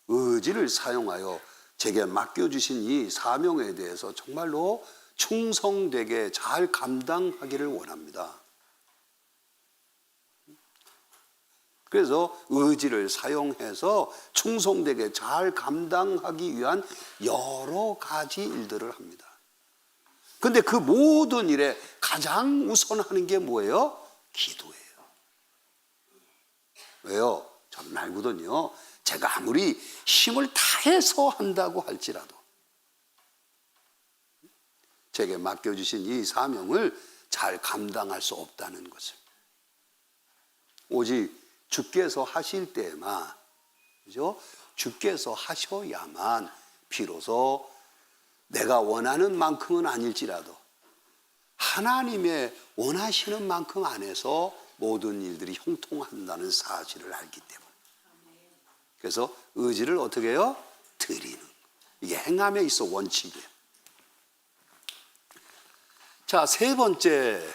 의지를 사용하여 제게 맡겨주신 이 사명에 대해서 정말로 충성되게 잘 감당하기를 원합니다. 그래서 의지를 사용해서 충성되게 잘 감당하기 위한 여러 가지 일들을 합니다. 근데 그 모든 일에 가장 우선하는 게 뭐예요? 기도예요. 왜요? 전 말거든요. 제가 아무리 힘을 다해서 한다고 할지라도 제게 맡겨주신 이 사명을 잘 감당할 수 없다는 것을 오직 주께서 하실 때에만, 그죠? 주께서 하셔야만 비로소 내가 원하는 만큼은 아닐지라도 하나님의 원하시는 만큼 안에서 모든 일들이 형통한다는 사실을 알기 때문에, 그래서 의지를 어떻게 해요? 드리는. 이게 행함에 있어 원칙이에요. 자, 세 번째,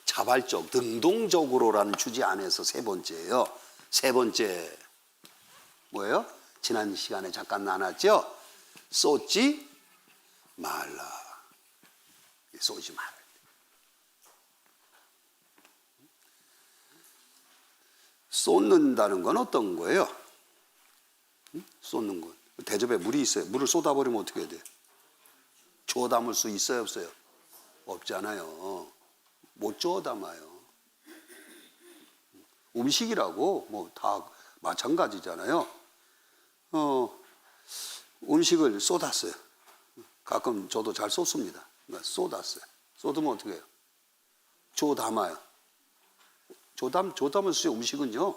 자발적, 능동적으로라는 주제 안에서 세 번째예요. 세 번째 뭐예요? 지난 시간에 잠깐 나눴죠? 쏟지 말라. 쏘지 말라. 쏟는다는 건 어떤 거예요? 쏟는 건 대접에 물이 있어요. 물을 쏟아버리면 어떻게 돼요? 주워 담을 수 있어요, 없어요? 없잖아요. 못 주워 담아요. 음식이라고 뭐 다 마찬가지잖아요. 음식을 쏟았어요. 가끔 저도 잘 쏟습니다. 쏟았어요. 쏟으면 어떻게 해요? 주워 담아요. 주워 담을 수 있어요. 음식은요,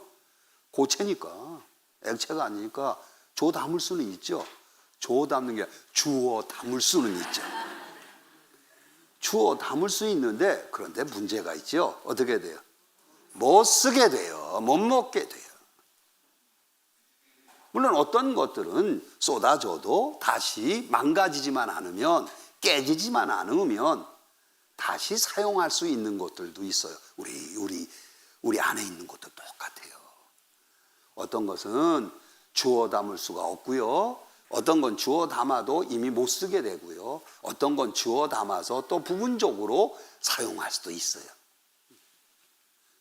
고체니까, 액체가 아니니까 주워 담을 수는 있죠. 주워 담는 게 아니라 주워 담을 수는 있죠. 주워 담을 수 있는데, 그런데 문제가 있죠. 어떻게 돼요? 못 쓰게 돼요. 못 먹게 돼요. 물론 어떤 것들은 쏟아져도 다시 망가지지만 않으면, 깨지지만 않으면 다시 사용할 수 있는 것들도 있어요. 우리 안에 있는 것도 똑같아요. 어떤 것은 주워 담을 수가 없고요. 어떤 건 주워 담아도 이미 못 쓰게 되고요. 어떤 건 주워 담아서 또 부분적으로 사용할 수도 있어요.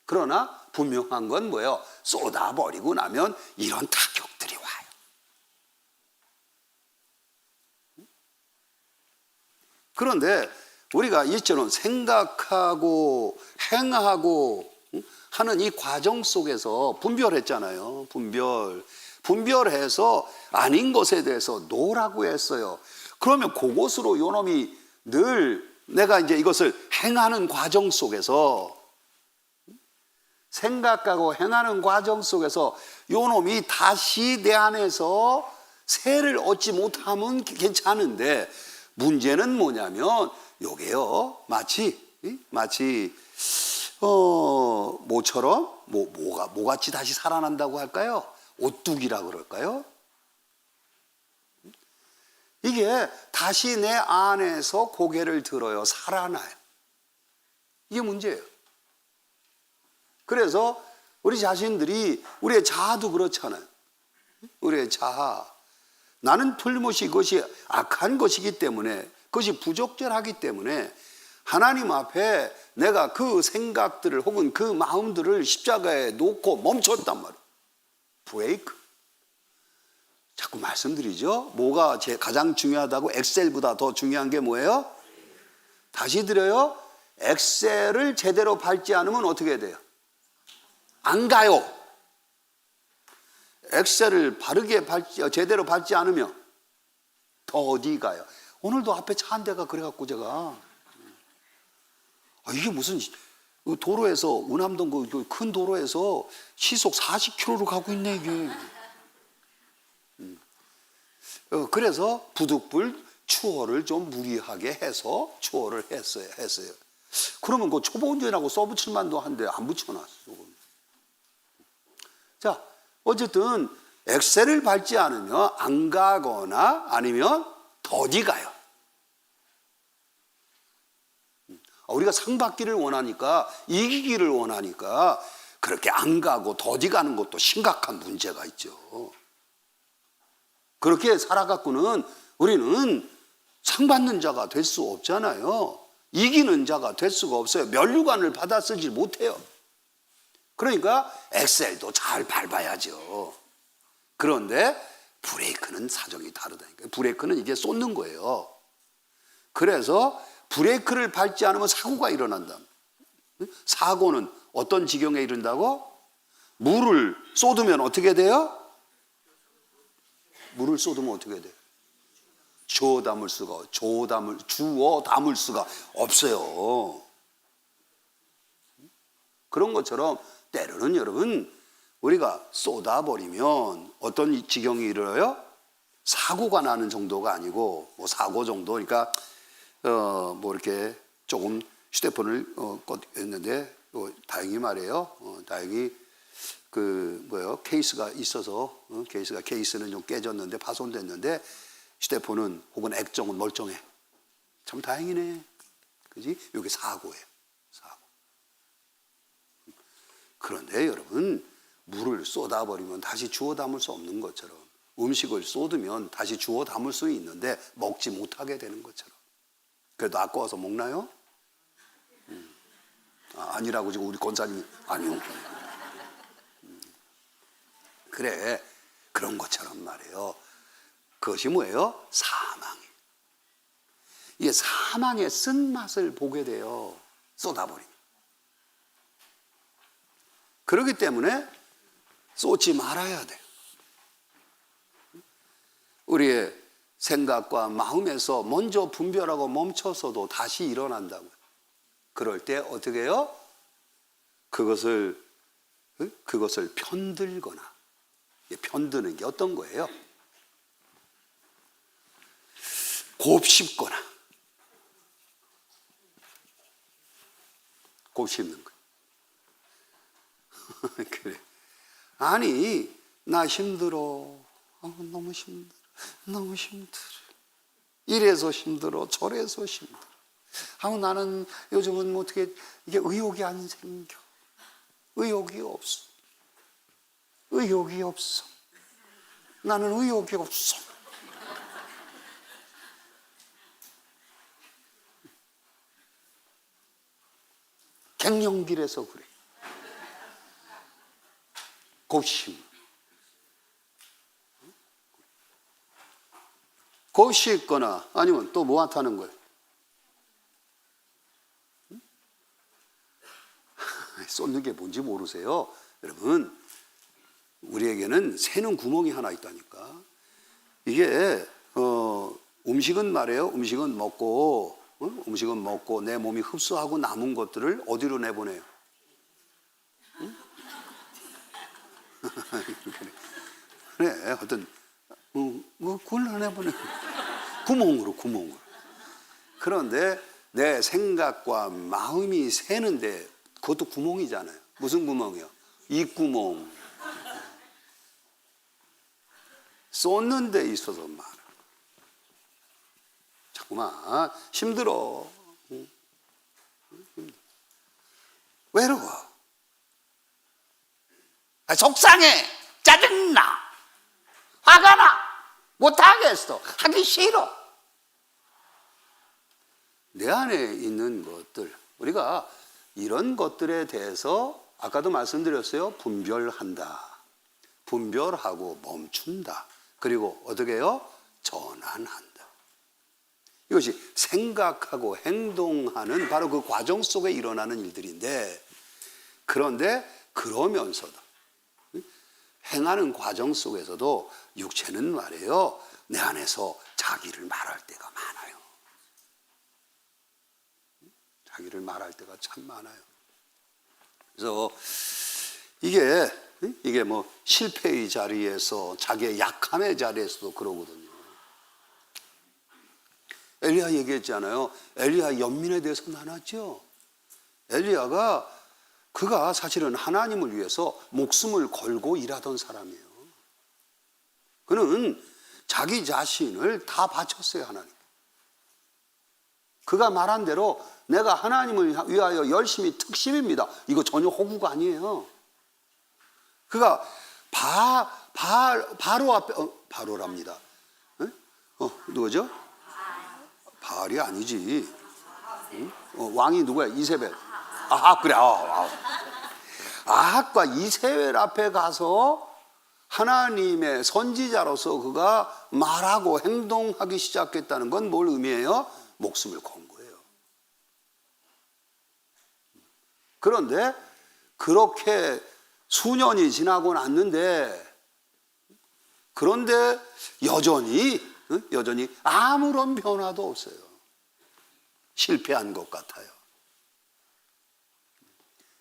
그러나 분명한 건 뭐예요? 쏟아버리고 나면 이런 타격들이 와요. 그런데 우리가 이처럼 생각하고 행하고 하는 이 과정 속에서 분별했잖아요. 분별해서 아닌 것에 대해서 노라고 했어요. 그러면 그것으로 요놈이 늘 내가 이제 이것을 행하는 과정 속에서, 생각하고 행하는 과정 속에서 요놈이 다시 내 안에서 세를 얻지 못하면 괜찮은데, 문제는 뭐냐면 요게요, 마치 모처럼 뭐같이 다시 살아난다고 할까요? 오뚜기라 그럴까요? 이게 다시 내 안에서 고개를 들어요. 살아나요. 이게 문제예요. 그래서 우리 자신들이, 우리의 자아도 그렇잖아요. 우리의 자아, 나는 틀림없이 이것이 악한 것이기 때문에, 그것이 부적절하기 때문에 하나님 앞에 내가 그 생각들을 혹은 그 마음들을 십자가에 놓고 멈췄단 말이에요. 브레이크. 자꾸 말씀드리죠. 뭐가 가장 중요하다고? 엑셀보다 더 중요한 게 뭐예요? 다시 드려요. 엑셀을 제대로 밟지 않으면 어떻게 돼요? 안 가요. 엑셀을 제대로 밟지 않으면 더 어디 가요? 오늘도 앞에 차 한 대가 그래갖고 제가 이게 무슨 도로에서, 운암동 그 큰 도로에서 시속 40km로 가고 있네 이게. 그래서 부득불 추월을 좀 무리하게 해서 추월을 했어요. 그러면 그 초보 운전하고 써붙일 만도 한데 안 붙여놨어. 자, 어쨌든 엑셀을 밟지 않으면 안 가거나 아니면 더디 가요. 우리가 상 받기를 원하니까, 이기기를 원하니까 그렇게 안 가고 더디 가는 것도 심각한 문제가 있죠. 그렇게 살아갖고는 우리는 상 받는 자가 될 수 없잖아요. 이기는 자가 될 수가 없어요. 면류관을 받아 쓰지 못해요. 그러니까 엑셀도 잘 밟아야죠. 그런데 브레이크는 사정이 다르다니까요. 브레이크는 이게 쏟는 거예요. 그래서 브레이크를 밟지 않으면 사고가 일어난다. 사고는 어떤 지경에 이른다고? 물을 쏟으면 어떻게 돼요? 물을 쏟으면 어떻게 돼요? 주워 담을 수가 없어요. 그런 것처럼 때로는 여러분 우리가 쏟아버리면 어떤 지경이 일어나요? 사고가 나는 정도가 아니고 뭐 사고 정도. 그러니까 뭐 이렇게 조금 휴대폰을 했는데 다행히 말이에요. 다행히 케이스가 있어서 케이스는 좀 깨졌는데 파손됐는데 휴대폰은 혹은 액정은 멀쩡해. 참 다행이네. 그지? 이게 사고예요. 사고. 그런데 여러분 물을 쏟아버리면 다시 주워 담을 수 없는 것처럼 음식을 쏟으면 다시 주워 담을 수 있는데 먹지 못하게 되는 것처럼. 그래도 아까워서 먹나요? 아니라고 지금 우리 권사님이 아니요. 그래 그런 것처럼 말이에요. 그것이 뭐예요? 사망이에요. 이게 사망의 쓴맛을 보게 돼요. 쏟아버리면. 그렇기 때문에 쏟지 말아야 돼요. 우리의 생각과 마음에서 먼저 분별하고 멈춰서도 다시 일어난다고요. 그럴 때 어떻게 해요? 그것을 편들거나. 편드는 게 어떤 거예요? 곱씹거나. 곱씹는 거예요. 그래. 아니 나 힘들어. 너무 힘들어. 너무 힘들어. 이래서 힘들어. 저래서 힘들어. 나는 요즘은 뭐 어떻게 이게 의욕이 안 생겨. 의욕이 없어. 의욕이 없어. 나는 의욕이 없어. 갱년기라서 그래. 곱씹. 곱씹거나 아니면 또 뭐 하는 거예요? 쏟는 게 뭔지 모르세요? 여러분, 우리에게는 새는 구멍이 하나 있다니까. 이게 음식은 말이에요. 음식은 먹고 내 몸이 흡수하고 남은 것들을 어디로 내보내요? 응? 그래, 하여튼 그걸 내보내. 구멍으로. 그런데 내 생각과 마음이 새는데 그것도 구멍이잖아요. 무슨 구멍이요? 입구멍. 쏟는 데 있어서 말아. 자꾸만 힘들어. 외로워. 속상해. 짜증나. 화가 나. 못하겠어. 하기 싫어. 내 안에 있는 것들, 우리가 이런 것들에 대해서 아까도 말씀드렸어요. 분별한다. 분별하고 멈춘다. 그리고 어떻게 해요? 전환한다. 이것이 생각하고 행동하는 바로 그 과정 속에 일어나는 일들인데, 그런데 그러면서도 행하는 과정 속에서도 육체는 말이에요. 내 안에서 자기를 말할 때가 많아요. 자기를 말할 때가 참 많아요. 그래서 이게 뭐 실패의 자리에서 자기의 약함의 자리에서도 그러거든요. 엘리야 얘기했잖아요. 엘리야 연민에 대해서 나눴죠. 엘리야가 그가 사실은 하나님을 위해서 목숨을 걸고 일하던 사람이에요. 그는 자기 자신을 다 바쳤어요, 하나님. 그가 말한 대로 내가 하나님을 위하여 열심히 특심입니다. 이거 전혀 호구가 아니에요. 그가 바로 앞에 바로랍니다. 누구죠? 바알이 아니지. 응? 왕이 누구야? 이세벨. 아합. 그래. 아합과 이세벨 앞에 가서 하나님의 선지자로서 그가 말하고 행동하기 시작했다는 건 뭘 의미해요? 목숨을 건 거예요. 그런데 그렇게 수년이 지나고 났는데, 그런데 여전히 아무런 변화도 없어요. 실패한 것 같아요.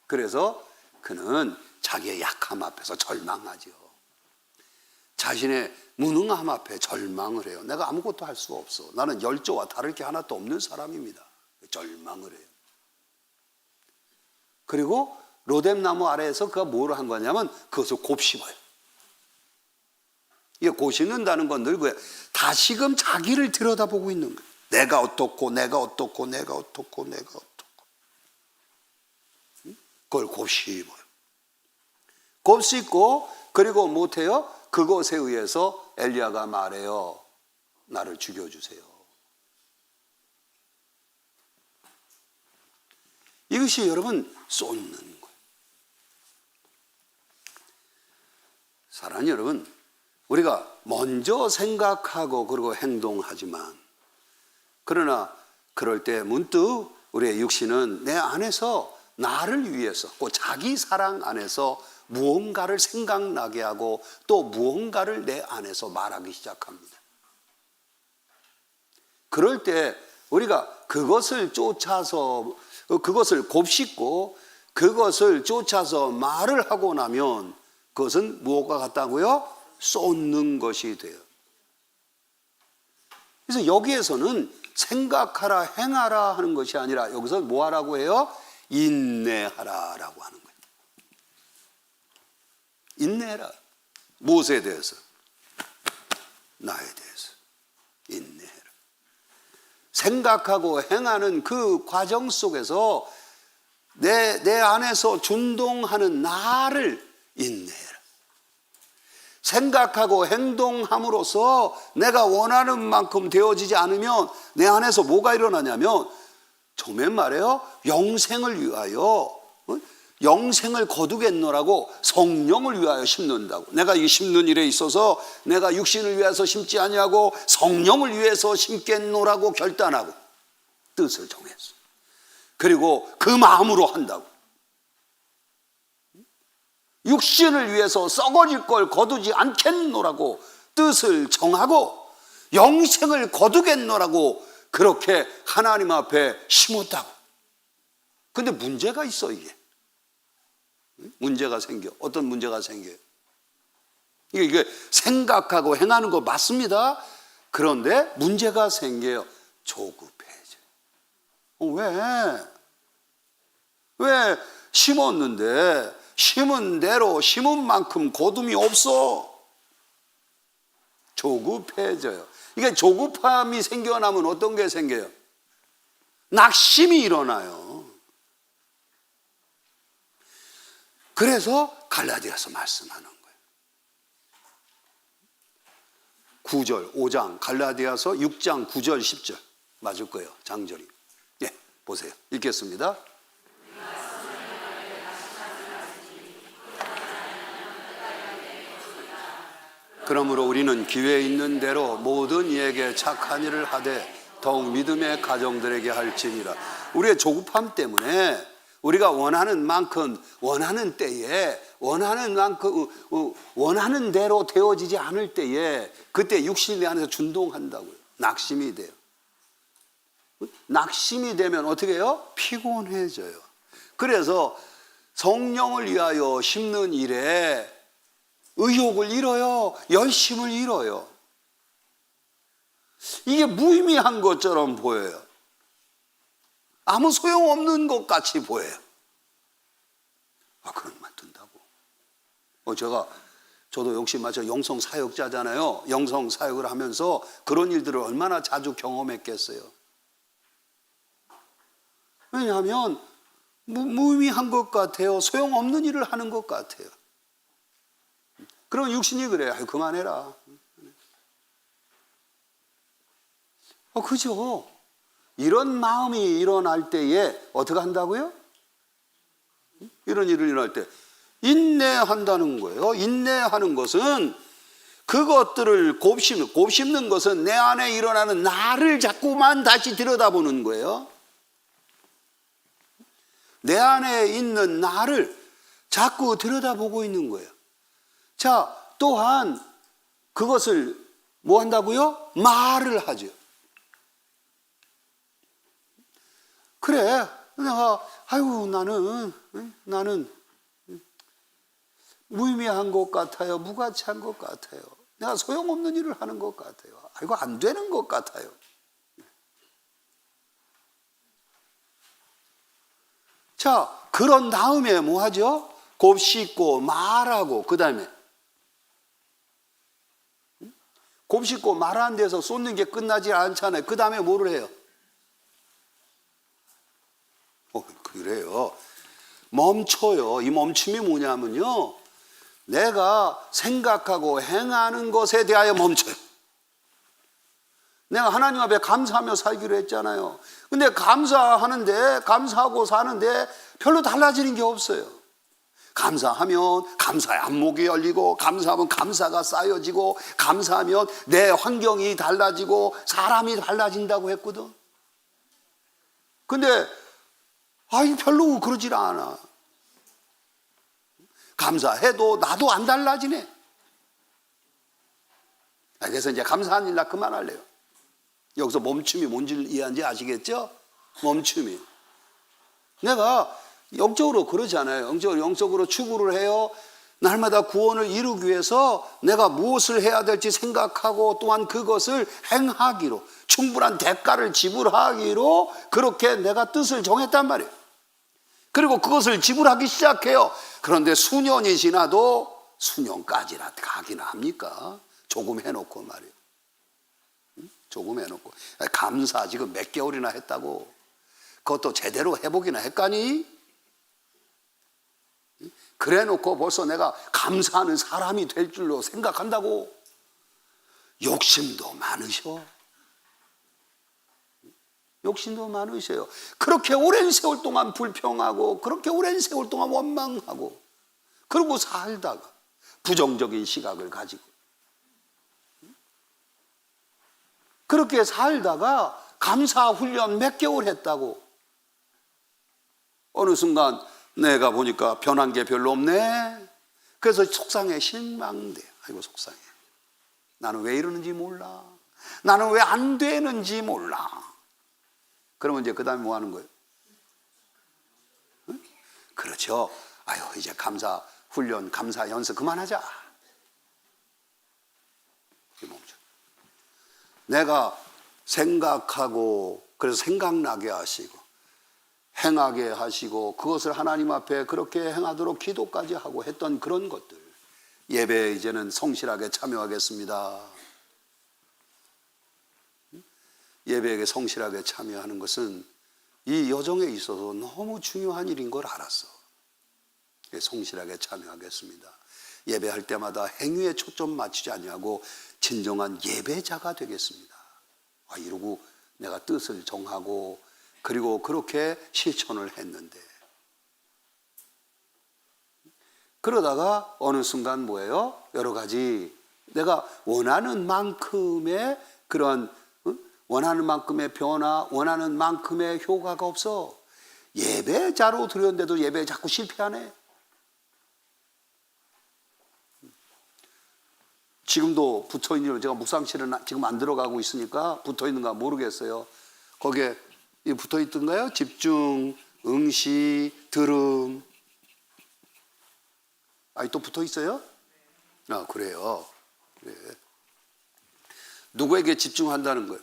그래서 그는 자기의 약함 앞에서 절망하죠. 자신의 무능함 앞에 절망을 해요. 내가 아무것도 할 수가 없어. 나는 열조와 다를 게 하나도 없는 사람입니다. 절망을 해요. 그리고 로뎀나무 아래에서 그가 뭘 한 거냐면 그것을 곱씹어요. 이게 곱씹는다는 건 늘 그거예요. 다시금 자기를 들여다보고 있는 거예요. 내가 어떻고 내가 어떻고 내가 어떻고 내가 어떻고. 그걸 곱씹어요. 곱씹고 그리고 못해요. 그것에 의해서 엘리야가 말해요. 나를 죽여주세요. 이것이 여러분 쏟는 거예요. 사랑하는 여러분, 우리가 먼저 생각하고 그리고 행동하지만, 그러나 그럴 때 문득 우리의 육신은 내 안에서 나를 위해서, 꼭 자기 사랑 안에서 무언가를 생각나게 하고 또 무언가를 내 안에서 말하기 시작합니다. 그럴 때 우리가 그것을 쫓아서, 그것을 곱씹고 그것을 쫓아서 말을 하고 나면 그것은 무엇과 같다고요? 쏟는 것이 돼요. 그래서 여기에서는 생각하라, 행하라 하는 것이 아니라 여기서 뭐 하라고 해요? 인내하라라고 하는 거예요. 인내해라. 무엇에 대해서? 나에 대해서 인내해라. 생각하고 행하는 그 과정 속에서 내 안에서 준동하는 나를 인내해라. 생각하고 행동함으로써 내가 원하는 만큼 되어지지 않으면 내 안에서 뭐가 일어나냐면, 처음엔 말해요, 영생을 위하여, 영생을 거두겠노라고 성령을 위하여 심는다고. 내가 이 심는 일에 있어서 내가 육신을 위해서 심지 아니하고 성령을 위해서 심겠노라고 결단하고 뜻을 정했어. 그리고 그 마음으로 한다고. 육신을 위해서 썩어질 걸 거두지 않겠노라고 뜻을 정하고 영생을 거두겠노라고 그렇게 하나님 앞에 심었다고. 근데 문제가 있어. 이게 문제가 생겨. 어떤 문제가 생겨요? 이게 생각하고 행하는 거 맞습니다. 그런데 문제가 생겨요. 조급해져. 왜 심었는데 심은 대로 심은 만큼 거둠이 없어? 조급해져요. 이게 조급함이 생겨나면 어떤 게 생겨요? 낙심이 일어나요. 그래서 갈라디아서 말씀하는 거예요. 9절, 5장, 갈라디아서 6장 9절, 10절 맞을 거예요. 장절이. 예, 보세요. 읽겠습니다. 그러므로 우리는 기회 있는 대로 모든 이에게 착한 일을 하되 더욱 믿음의 가정들에게 할지니라. 우리의 조급함 때문에 우리가 원하는 만큼, 원하는 때에, 원하는 만큼, 원하는 대로 되어지지 않을 때에 그때 육신이 내 안에서 준동한다고요. 낙심이 돼요. 낙심이 되면 어떻게 해요? 피곤해져요. 그래서 성령을 위하여 심는 일에 의욕을 잃어요. 열심을 잃어요. 이게 무의미한 것처럼 보여요. 아무 소용없는 것 같이 보여요. 그런 말 든다고. 저도 역시 마찬가지로 영성 사역자잖아요. 영성 사역을 하면서 그런 일들을 얼마나 자주 경험했겠어요. 왜냐하면 무의미한 것 같아요. 소용없는 일을 하는 것 같아요. 그럼 육신이 그래요. 그만해라. 그죠? 이런 마음이 일어날 때에 어떻게 한다고요? 이런 일을 일어날 때 인내한다는 거예요. 인내하는 것은 그것들을 곱씹는 것은 내 안에 일어나는 나를 자꾸만 다시 들여다보는 거예요. 내 안에 있는 나를 자꾸 들여다보고 있는 거예요. 자, 또한 그것을 뭐 한다고요? 말을 하죠. 그래, 내가 나는 무의미한 것 같아요. 무가치한 것 같아요. 내가 소용없는 일을 하는 것 같아요. 아이고, 안 되는 것 같아요. 자, 그런 다음에 뭐 하죠? 곱씹고 말하고, 그 다음에 곱씹고 말하는 데서 쏟는 게 끝나지 않잖아요. 그 다음에 뭐를 해요? 그래요. 멈춰요. 이 멈춤이 뭐냐면요, 내가 생각하고 행하는 것에 대하여 멈춰요. 내가 하나님 앞에 감사하며 살기로 했잖아요. 근데 감사하고 사는데 별로 달라지는 게 없어요. 감사하면 감사의 안목이 열리고, 감사하면 감사가 쌓여지고, 감사하면 내 환경이 달라지고 사람이 달라진다고 했거든. 근데 별로 그러질 않아. 감사해도 나도 안 달라지네. 그래서 이제 감사한 일 나 그만할래요. 여기서 멈춤이 뭔지를 이해한지 아시겠죠? 멈춤이. 내가 영적으로 그러잖아요. 영적으로 추구를 해요. 날마다 구원을 이루기 위해서 내가 무엇을 해야 될지 생각하고, 또한 그것을 행하기로, 충분한 대가를 지불하기로 그렇게 내가 뜻을 정했단 말이에요. 그리고 그것을 지불하기 시작해요. 그런데 수년이 지나도 수년까지나 가기나 합니까? 조금 해놓고 말이에요. 조금 해놓고. 감사 지금 몇 개월이나 했다고. 그것도 제대로 해보기나 했까니? 그래 놓고 벌써 내가 감사하는 사람이 될 줄로 생각한다고? 욕심도 많으셔. 욕심도 많으셔요. 그렇게 오랜 세월 동안 불평하고, 그렇게 오랜 세월 동안 원망하고, 그러고 살다가 부정적인 시각을 가지고, 그렇게 살다가 감사 훈련 몇 개월 했다고 어느 순간 내가 보니까 변한 게 별로 없네. 그래서 속상해, 실망돼. 아이고 속상해. 나는 왜 이러는지 몰라. 나는 왜 안 되는지 몰라. 그러면 이제 그 다음에 뭐 하는 거예요? 응? 그렇죠. 이제 감사 훈련, 감사 연습 그만하자. 멈춰. 내가 생각하고, 그래서 생각나게 하시고, 행하게 하시고, 그것을 하나님 앞에 그렇게 행하도록 기도까지 하고 했던 그런 것들, 예배에 이제는 성실하게 참여하겠습니다. 예배에게 성실하게 참여하는 것은 이 여정에 있어서 너무 중요한 일인 걸 알았어. 성실하게 참여하겠습니다. 예배할 때마다 행위에 초점 맞추지 않냐고 진정한 예배자가 되겠습니다. 이러고 내가 뜻을 정하고, 그리고 그렇게 실천을 했는데, 그러다가 어느 순간 뭐예요? 여러 가지 내가 원하는 만큼의 그런, 원하는 만큼의 변화, 원하는 만큼의 효과가 없어. 예배자로 들였는데도 예배에 자꾸 실패하네. 지금도 붙어있는, 제가 묵상실은 지금 안 들어가고 있으니까 붙어있는가 모르겠어요. 거기에 붙어있던가요? 집중, 응시, 들음. 또 붙어있어요? 그래요. 그래. 누구에게 집중한다는 거예요?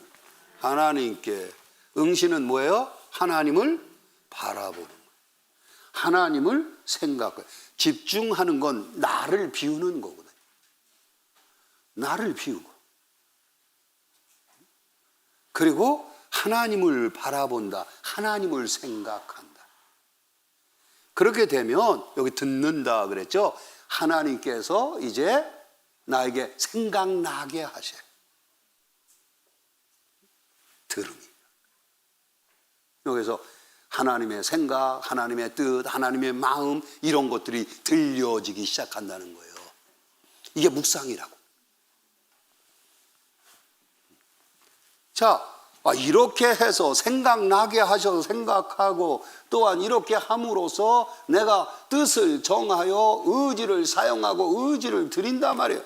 하나님께. 응시는 뭐예요? 하나님을 바라보는 거예요. 하나님을 생각해요. 집중하는 건 나를 비우는 거거든요. 나를 비우고, 그리고 하나님을 바라본다. 하나님을 생각한다. 그렇게 되면 여기 듣는다 그랬죠? 하나님께서 이제 나에게 생각나게 하셔요. 여기서 하나님의 생각, 하나님의 뜻, 하나님의 마음 이런 것들이 들려지기 시작한다는 거예요. 이게 묵상이라고. 자, 이렇게 해서 생각나게 하셔서 생각하고 또한 이렇게 함으로써 내가 뜻을 정하여 의지를 사용하고 의지를 드린단 말이에요.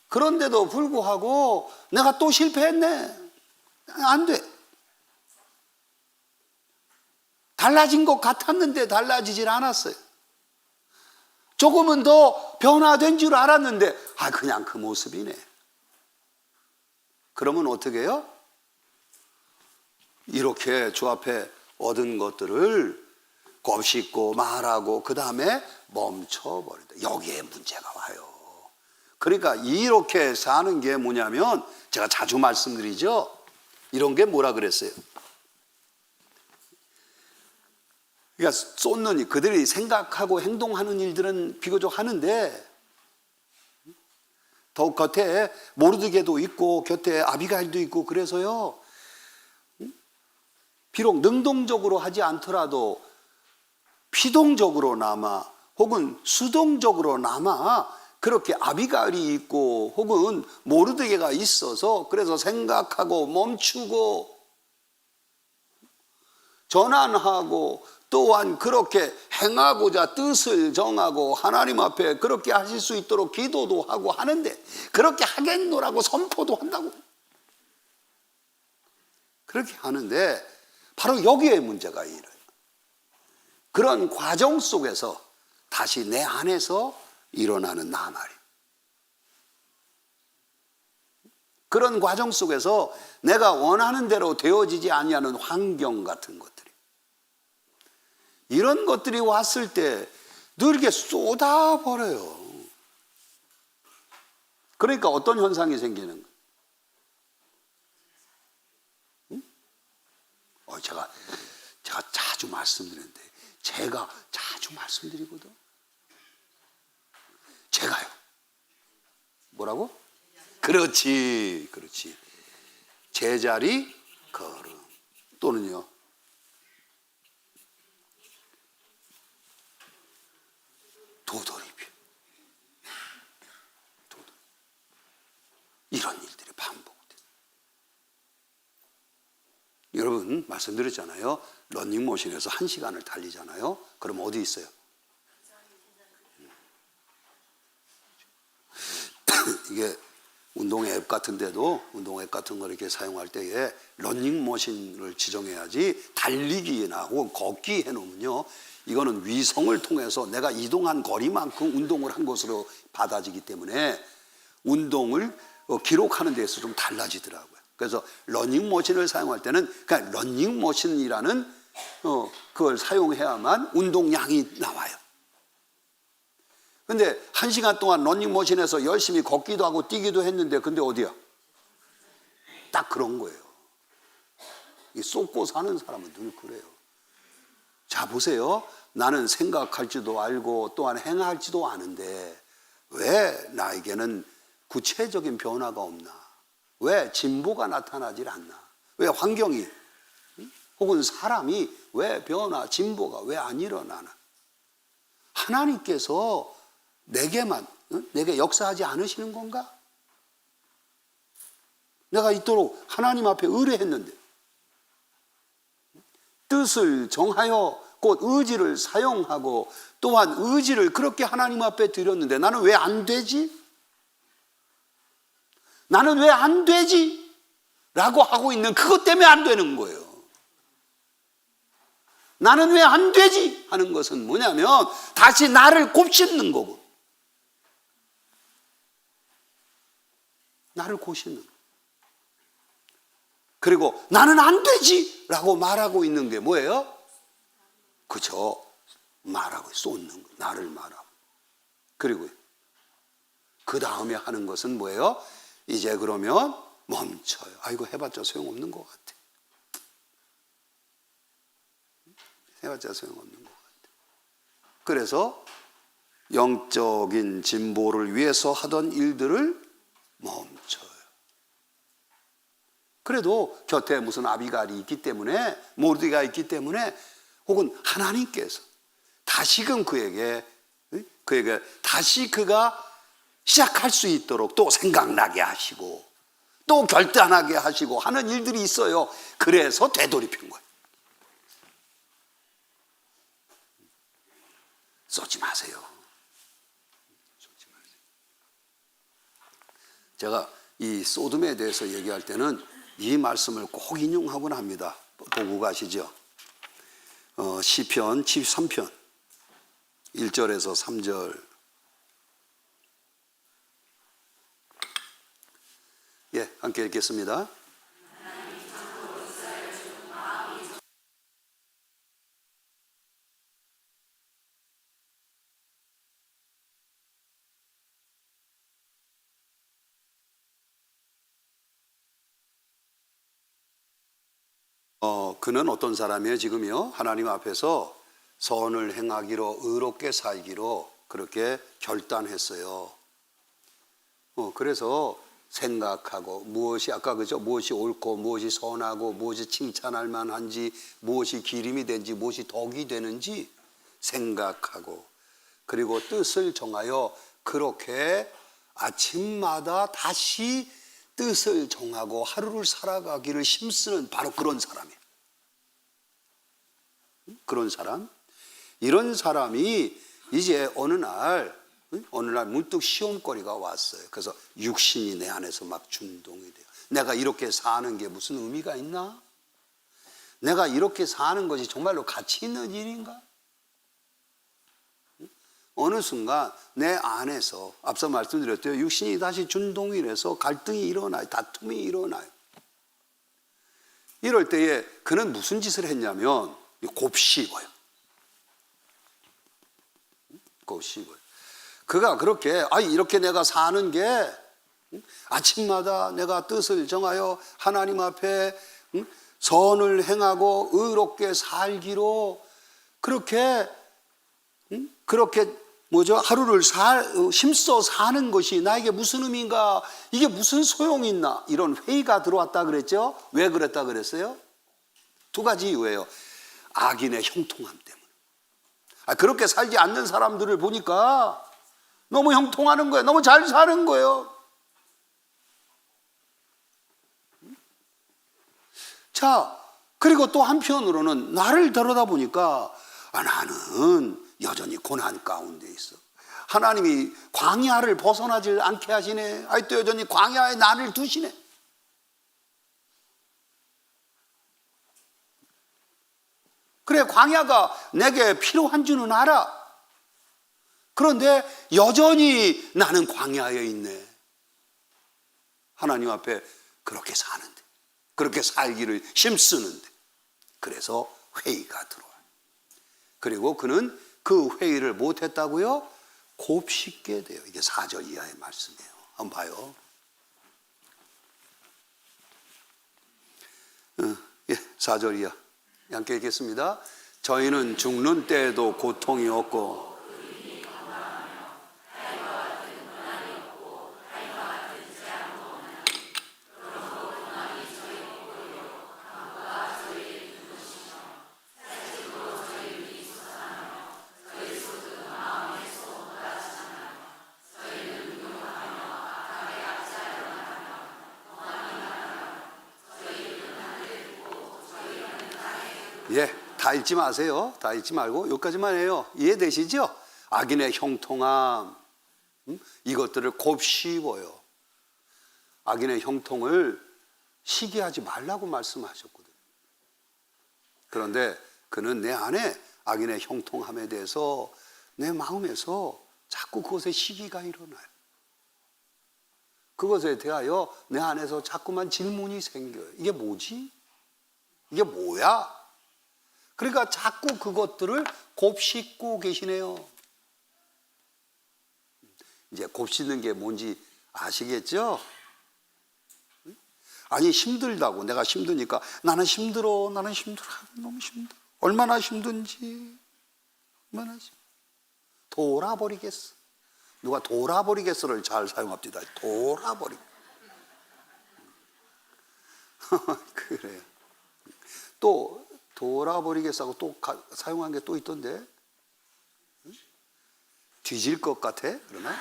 그런데도 불구하고 내가 또 실패했네. 안 돼. 달라진 것 같았는데 달라지질 않았어요. 조금은 더 변화된 줄 알았는데 그냥 그 모습이네. 그러면 어떻게 해요? 이렇게 주 앞에 얻은 것들을 곱씹고 말하고 그 다음에 멈춰버린다. 여기에 문제가 와요. 그러니까 이렇게 사는 게 뭐냐면 제가 자주 말씀드리죠. 이런 게 뭐라 그랬어요? 그러니까 쏟는 그들이 생각하고 행동하는 일들은 비교적 하는데 더욱 곁에 모르드게도 있고 곁에 아비가일도 있고 그래서요. 비록 능동적으로 하지 않더라도 피동적으로나마 혹은 수동적으로나마 그렇게 아비가일이 있고 혹은 모르드게가 있어서 그래서 생각하고 멈추고 전환하고 또한 그렇게 행하고자 뜻을 정하고 하나님 앞에 그렇게 하실 수 있도록 기도도 하고 하는데 그렇게 하겠노라고 선포도 한다고. 그렇게 하는데 바로 여기에 문제가 일어나요. 그런 과정 속에서 다시 내 안에서 일어나는 나 말이에요. 그런 과정 속에서 내가 원하는 대로 되어지지 아니하는 환경 같은 것들이 이런 것들이 왔을 때 늘 이렇게 쏟아버려요. 그러니까 어떤 현상이 생기는 거예요? 제가 자주 말씀드리는데 제가 자주 말씀드리거든. 제가요. 뭐라고? 그렇지. 제자리 걸음 또는요. 도돌이표. 이런 일들이 반복돼요. 여러분 말씀드렸잖아요. 러닝머신에서 1시간을 달리잖아요. 그럼 어디 있어요? 이게 운동 앱 같은 데도 운동 앱 같은 걸 이렇게 사용할 때에 러닝머신을 지정해야지 달리기나 혹은 걷기 해놓으면요. 이거는 위성을 통해서 내가 이동한 거리만큼 운동을 한 것으로 받아지기 때문에 운동을 기록하는 데서 좀 달라지더라고요. 그래서 러닝머신을 사용할 때는 그러니까 러닝머신이라는 그걸 사용해야만 운동량이 나와요. 근데 1시간 동안 러닝머신에서 열심히 걷기도 하고 뛰기도 했는데 근데 어디야? 딱 그런 거예요. 이 쏟고 사는 사람은 늘 그래요. 자 보세요. 나는 생각할지도 알고 또한 행할지도 아는데 왜 나에게는 구체적인 변화가 없나? 왜 진보가 나타나질 않나? 왜 환경이 혹은 사람이 왜 변화, 진보가 왜 안 일어나나? 하나님께서 내게 역사하지 않으시는 건가? 내가 이토록 하나님 앞에 의뢰했는데 뜻을 정하여 곧 의지를 사용하고 또한 의지를 그렇게 하나님 앞에 드렸는데 나는 왜 안 되지? 나는 왜 안 되지? 라고 하고 있는 그것 때문에 안 되는 거예요. 나는 왜 안 되지? 하는 것은 뭐냐면 다시 나를 곱씹는 거고 나를 고시는 거예요. 그리고 나는 안 되지 라고 말하고 있는 게 뭐예요? 그죠? 말하고 쏟는 거예요. 나를 말하고. 그리고 그 다음에 하는 것은 뭐예요? 이제 그러면 멈춰요. 이거 해봤자 소용없는 것 같아. 해봤자 소용없는 것 같아. 그래서 영적인 진보를 위해서 하던 일들을 멈춰요. 그래도 곁에 무슨 아비갈이 있기 때문에, 모르드가 있기 때문에, 혹은 하나님께서 다시금 그에게 다시 그가 시작할 수 있도록 또 생각나게 하시고 또 결단하게 하시고 하는 일들이 있어요. 그래서 되돌입한 거예요. 쏘지 마세요. 쏘지 마세요. 제가 이 소돔에 대해서 얘기할 때는 이 말씀을 꼭 인용하곤 합니다. 보고 가시죠. 시편 73편 1절에서 3절. 예, 함께 읽겠습니다. 그는 어떤 사람이에요? 지금요, 하나님 앞에서 선을 행하기로, 의롭게 살기로 그렇게 결단했어요. 그래서 생각하고 무엇이, 아까 그죠? 무엇이 옳고 무엇이 선하고 무엇이 칭찬할 만한지, 무엇이 기림이 된지, 무엇이 덕이 되는지 생각하고, 그리고 뜻을 정하여 그렇게 아침마다 다시 뜻을 정하고 하루를 살아가기를 힘쓰는 바로 그런 사람이에요. 그런 사람. 이런 사람이 이제 어느 날 문득 시험거리가 왔어요. 그래서 육신이 내 안에서 막 준동이 돼요. 내가 이렇게 사는 게 무슨 의미가 있나? 내가 이렇게 사는 것이 정말로 가치 있는 일인가? 어느 순간 내 안에서, 앞서 말씀드렸대요, 육신이 다시 준동이 돼서 갈등이 일어나요. 다툼이 일어나요. 이럴 때에 그는 무슨 짓을 했냐면 곱씹어요. 곱씹어요. 그가 그렇게 이렇게 내가 사는 게, 아침마다 내가 뜻을 정하여 하나님 앞에 선을 행하고 의롭게 살기로 그렇게 하루를 힘써 사는 것이 나에게 무슨 의미인가? 이게 무슨 소용이 있나? 이런 회의가 들어왔다 그랬죠? 왜 그랬다 그랬어요? 두 가지 이유예요. 악인의 형통함 때문에. 그렇게 살지 않는 사람들을 보니까 너무 형통하는 거예요. 너무 잘 사는 거예요. 자, 그리고 또 한편으로는 나를 들여다보니까 나는 여전히 고난 가운데 있어. 하나님이 광야를 벗어나질 않게 하시네. 또 여전히 광야에 나를 두시네. 그래, 광야가 내게 필요한 줄은 알아. 그런데 여전히 나는 광야에 있네. 하나님 앞에 그렇게 사는데, 그렇게 살기를 힘쓰는데. 그래서 회의가 들어와요. 그리고 그는 그 회의를 못했다고요? 곱씹게 돼요. 이게 4절 이하의 말씀이에요. 한번 봐요. 4절 이하. 함께 읽겠습니다. 저희는 죽는 때에도 고통이 없고 다 읽지 마세요. 다 읽지 말고 여기까지만 해요. 이해되시죠? 악인의 형통함, 이것들을 곱씹어요. 악인의 형통을 시기하지 말라고 말씀하셨거든요. 그런데 그는 내 안에 악인의 형통함에 대해서 내 마음에서 자꾸 그것에 시기가 일어나요. 그것에 대하여 내 안에서 자꾸만 질문이 생겨요. 이게 뭐지? 이게 뭐야? 그러니까 자꾸 그것들을 곱씹고 계시네요. 이제 곱씹는 게 뭔지 아시겠죠? 힘들다고, 내가 힘드니까 나는 힘들어, 너무 힘들어. 얼마나 힘든지, 돌아버리겠어. 누가 돌아버리겠어를 잘 사용합니다. 돌아버리겠어. 그래요. 또 돌아버리겠다고 또 사용한 게 또 있던데. 뒤질 것 같아? 그러면?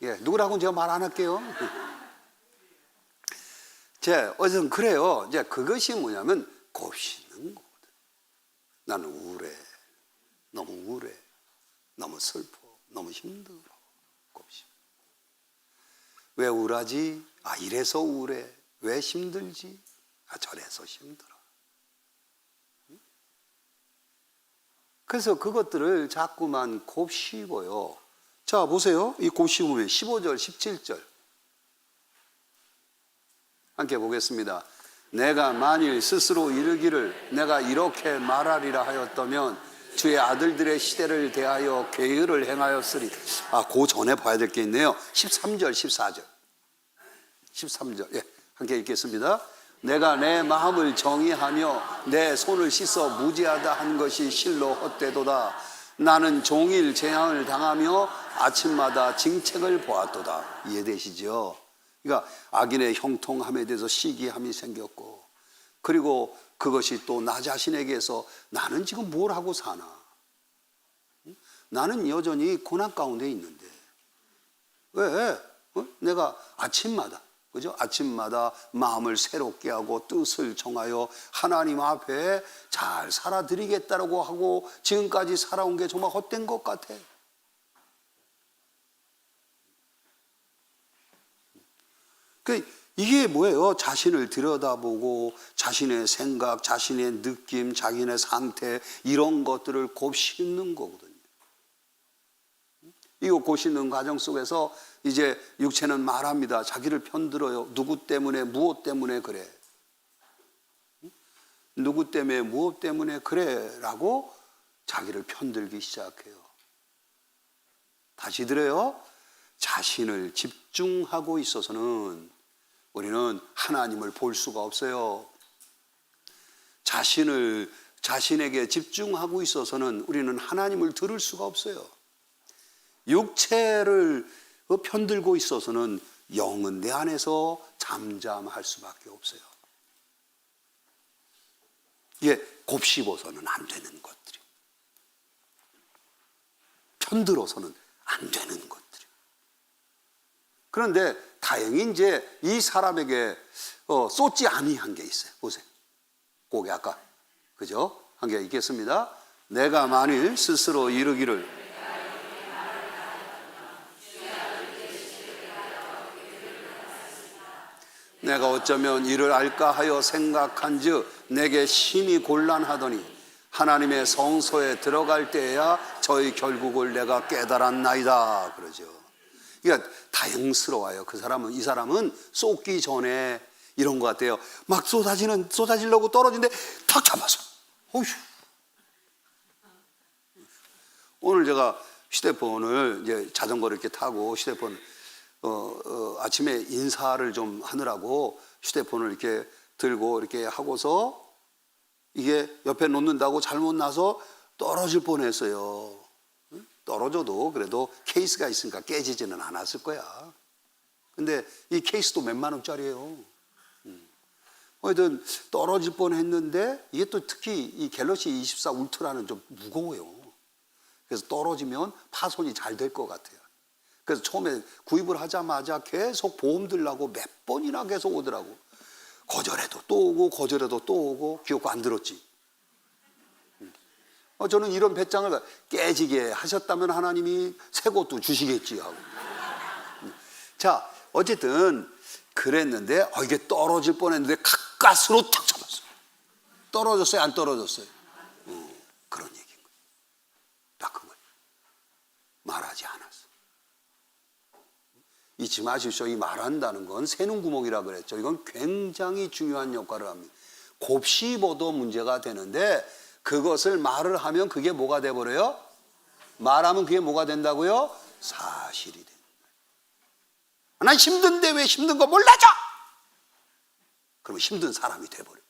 예, 누구라고는 제가 말 안 할게요. 어쨌든 그래요. 이제 그것이 뭐냐면 곱씹는 거거든. 나는 우울해. 너무 우울해. 너무 슬퍼. 너무 힘들어. 곱씹. 왜 우울하지? 아, 이래서 우울해. 왜 힘들지? 아, 저래서 힘들어. 그래서 그것들을 자꾸만 곱씹어요. 자, 보세요. 이 곱씹으면 15절, 17절. 함께 보겠습니다. 내가 만일 스스로 이르기를 내가 이렇게 말하리라 하였다면 주의 아들들의 시대를 대하여 계율을 행하였으리. 아, 그 전에 봐야 될 게 있네요. 13절, 14절. 13절. 예, 함께 읽겠습니다. 내가 내 마음을 정의하며 내 손을 씻어 무지하다 한 것이 실로 헛되도다. 나는 종일 재앙을 당하며 아침마다 징책을 보았도다. 이해되시죠? 그러니까 악인의 형통함에 대해서 시기함이 생겼고, 그리고 그것이 또 나 자신에게서 나는 지금 뭘 하고 사나? 나는 여전히 고난 가운데 있는데 왜? 내가 아침마다, 그죠? 아침마다 마음을 새롭게 하고 뜻을 정하여 하나님 앞에 잘 살아드리겠다라고 하고 지금까지 살아온 게 정말 헛된 것 같아. 이게 뭐예요? 자신을 들여다보고 자신의 생각, 자신의 느낌, 자신의 상태, 이런 것들을 곱씹는 거거든요. 이거 곱씹는 과정 속에서 이제 육체는 말합니다. 자기를 편들어요. 누구 때문에, 무엇 때문에 그래? 누구 때문에, 무엇 때문에 그래? 라고 자기를 편들기 시작해요. 다시 들어요. 자신을 집중하고 있어서는 우리는 하나님을 볼 수가 없어요. 자신에게 집중하고 있어서는 우리는 하나님을 들을 수가 없어요. 육체를 편들고 있어서는 영은 내 안에서 잠잠할 수밖에 없어요. 이게 곱씹어서는 안 되는 것들이, 편들어서는 안 되는 것들이. 그런데 다행히 이제 이 사람에게 쏟지 아니한 게 있어요. 보세요. 그게 아까, 그죠? 한 개 읽겠습니다. 내가 만일 스스로 이르기를 내가 어쩌면 이를 알까 하여 생각한즉 내게 심히 곤란하더니 하나님의 성소에 들어갈 때에야 저의 결국을 내가 깨달았나이다. 그러죠. 그러니까 다행스러워요. 이 사람은 쏟기 전에 이런 것 같아요. 막 쏟아지려고 떨어지는데 탁 잡아서. 어휴. 오늘 제가 휴대폰을 이제 자전거를 이렇게 타고 휴대폰 아침에 인사를 좀 하느라고 휴대폰을 이렇게 들고 이렇게 하고서 이게 옆에 놓는다고 잘못 놔서 떨어질 뻔했어요. 떨어져도 그래도 케이스가 있으니까 깨지지는 않았을 거야. 근데 이 케이스도 몇만 원짜리예요. 하여튼 떨어질 뻔했는데 이게 또 특히 이 갤럭시 24 울트라는 좀 무거워요. 그래서 떨어지면 파손이 잘 될 것 같아요. 그래서 처음에 구입을 하자마자 계속 보험 들라고 몇 번이나 계속 오더라고. 거절해도 또 오고 거절해도 또 오고 기어코 안 들었지. 저는 이런 배짱을 깨지게 하셨다면 하나님이 새 것도 주시겠지 하고. 자, 어쨌든 그랬는데 이게 떨어질 뻔했는데 가까스로 탁 잡았어. 떨어졌어요? 안 떨어졌어요? 그런 얘기인 거예요. 딱 그거예요. 말하지 않았어. 잊지 마십시오. 이 말한다는 건 새는 구멍이라 그랬죠. 이건 굉장히 중요한 역할을 합니다. 곱씹어도 문제가 되는데 그것을 말을 하면 그게 뭐가 돼버려요? 말하면 그게 뭐가 된다고요? 사실이 된다. 난 힘든데 왜 힘든 거 몰라줘? 그러면 힘든 사람이 돼버려요.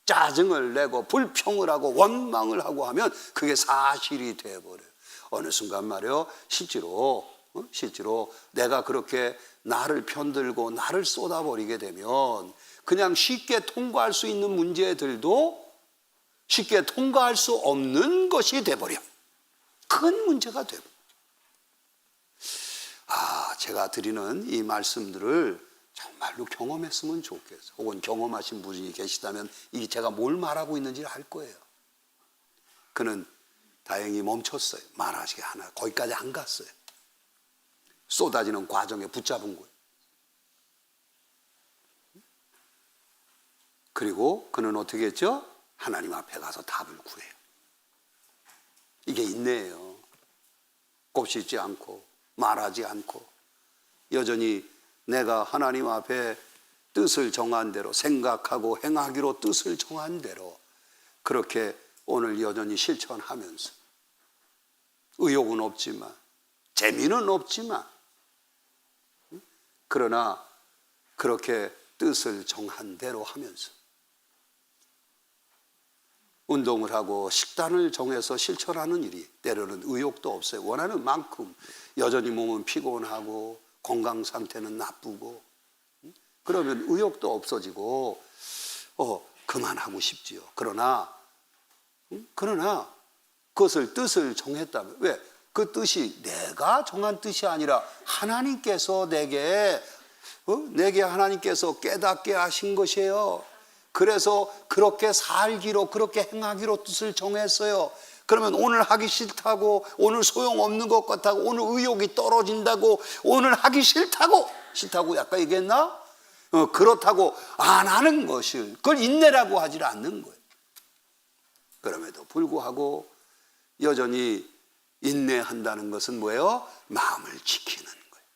짜증을 내고 불평을 하고 원망을 하고 하면 그게 사실이 돼버려요. 어느 순간 말이요, 실제로 실제로 내가 그렇게 나를 편들고 나를 쏟아버리게 되면 그냥 쉽게 통과할 수 있는 문제들도 쉽게 통과할 수 없는 것이 돼버려. 큰 문제가 돼버려. 제가 드리는 이 말씀들을 정말로 경험했으면 좋겠어요. 혹은 경험하신 분이 계시다면 이 제가 뭘 말하고 있는지 알 거예요. 그는 다행히 멈췄어요. 말하시게 하나 거기까지 안 갔어요. 쏟아지는 과정에 붙잡은 거예요. 그리고 그는 어떻게 했죠? 하나님 앞에 가서 답을 구해요. 이게 인내예요. 곱씹지 않고 말하지 않고 여전히 내가 하나님 앞에 뜻을 정한 대로 생각하고 행하기로 뜻을 정한 대로 그렇게 오늘 여전히 실천하면서 의욕은 없지만 재미는 없지만 그러나 그렇게 뜻을 정한 대로 하면서 운동을 하고 식단을 정해서 실천하는 일이 때로는 의욕도 없어요. 원하는 만큼 여전히 몸은 피곤하고 건강 상태는 나쁘고 그러면 의욕도 없어지고 그만하고 싶지요. 그러나 그것을 뜻을 정했다면 왜? 그 뜻이 내가 정한 뜻이 아니라 하나님께서 내게 하나님께서 깨닫게 하신 것이에요. 그래서 그렇게 살기로 그렇게 행하기로 뜻을 정했어요. 그러면 오늘 하기 싫다고 오늘 소용없는 것 같다고 오늘 의욕이 떨어진다고 오늘 하기 싫다고 아까 얘기했나? 그렇다고 안 하는 것을 그걸 인내라고 하질 않는 거예요. 그럼에도 불구하고 여전히 인내한다는 것은 뭐예요? 마음을 지키는 거예요.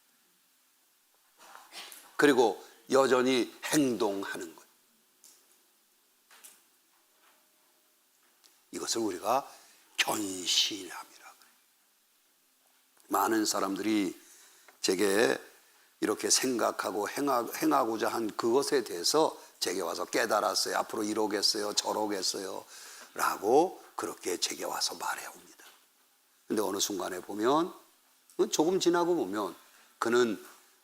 그리고 여전히 행동하는 거예요. 이것을 우리가 견신함이라 그래요. 많은 사람들이 제게 이렇게 생각하고 행하고자 한 그것에 대해서 제게 와서 깨달았어요. 앞으로 이러겠어요, 저러겠어요 라고 그렇게 제게 와서 말해옵니다. 근데 어느 순간에 보면 조금 지나고 보면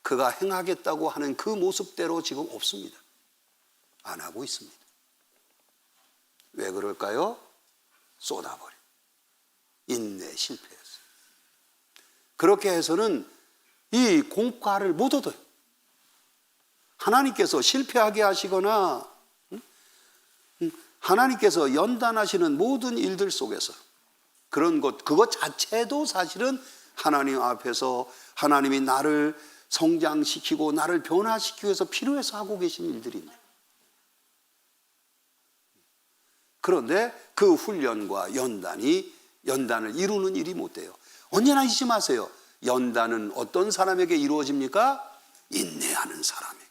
그가 행하겠다고 하는 그 모습대로 지금 없습니다. 안 하고 있습니다. 왜 그럴까요? 쏟아버려. 인내 실패했어요. 그렇게 해서는 이 공과를 못 얻어요. 하나님께서 실패하게 하시거나 하나님께서 연단하시는 모든 일들 속에서 그것 자체도 사실은 하나님 앞에서 하나님이 나를 성장시키고 나를 변화시키기 위해서 필요해서 하고 계신 일들입니다. 그런데 그 훈련과 연단을 이루는 일이 못 돼요. 언제나 잊지 마세요. 연단은 어떤 사람에게 이루어집니까? 인내하는 사람에게.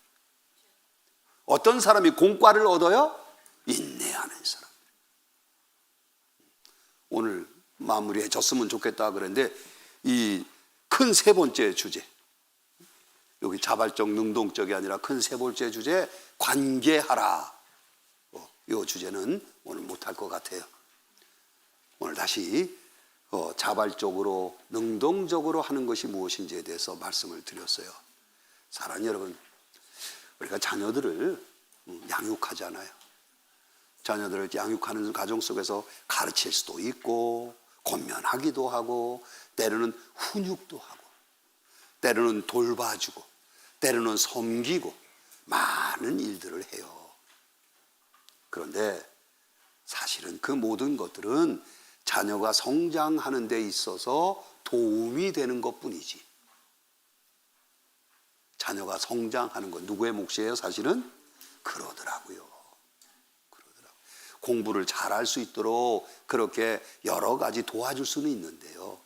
어떤 사람이 공과를 얻어요? 인내하는 사람. 오늘 마무리해줬으면 좋겠다 그랬는데 이 큰 세 번째 주제, 여기 자발적 능동적이 아니라 큰 세 번째 주제 관계하라. 이 주제는 오늘 못할 것 같아요. 오늘 다시 자발적으로 능동적으로 하는 것이 무엇인지에 대해서 말씀을 드렸어요. 사랑하는 여러분, 우리가 자녀들을 양육하잖아요. 자녀들을 양육하는 가정 속에서 가르칠 수도 있고 권면하기도 하고 때로는 훈육도 하고 때로는 돌봐주고 때로는 섬기고 많은 일들을 해요. 그런데 사실은 그 모든 것들은 자녀가 성장하는 데 있어서 도움이 되는 것뿐이지. 자녀가 성장하는 것 누구의 몫이에요? 사실은 그러더라고요. 공부를 잘할 수 있도록 그렇게 여러 가지 도와줄 수는 있는데요.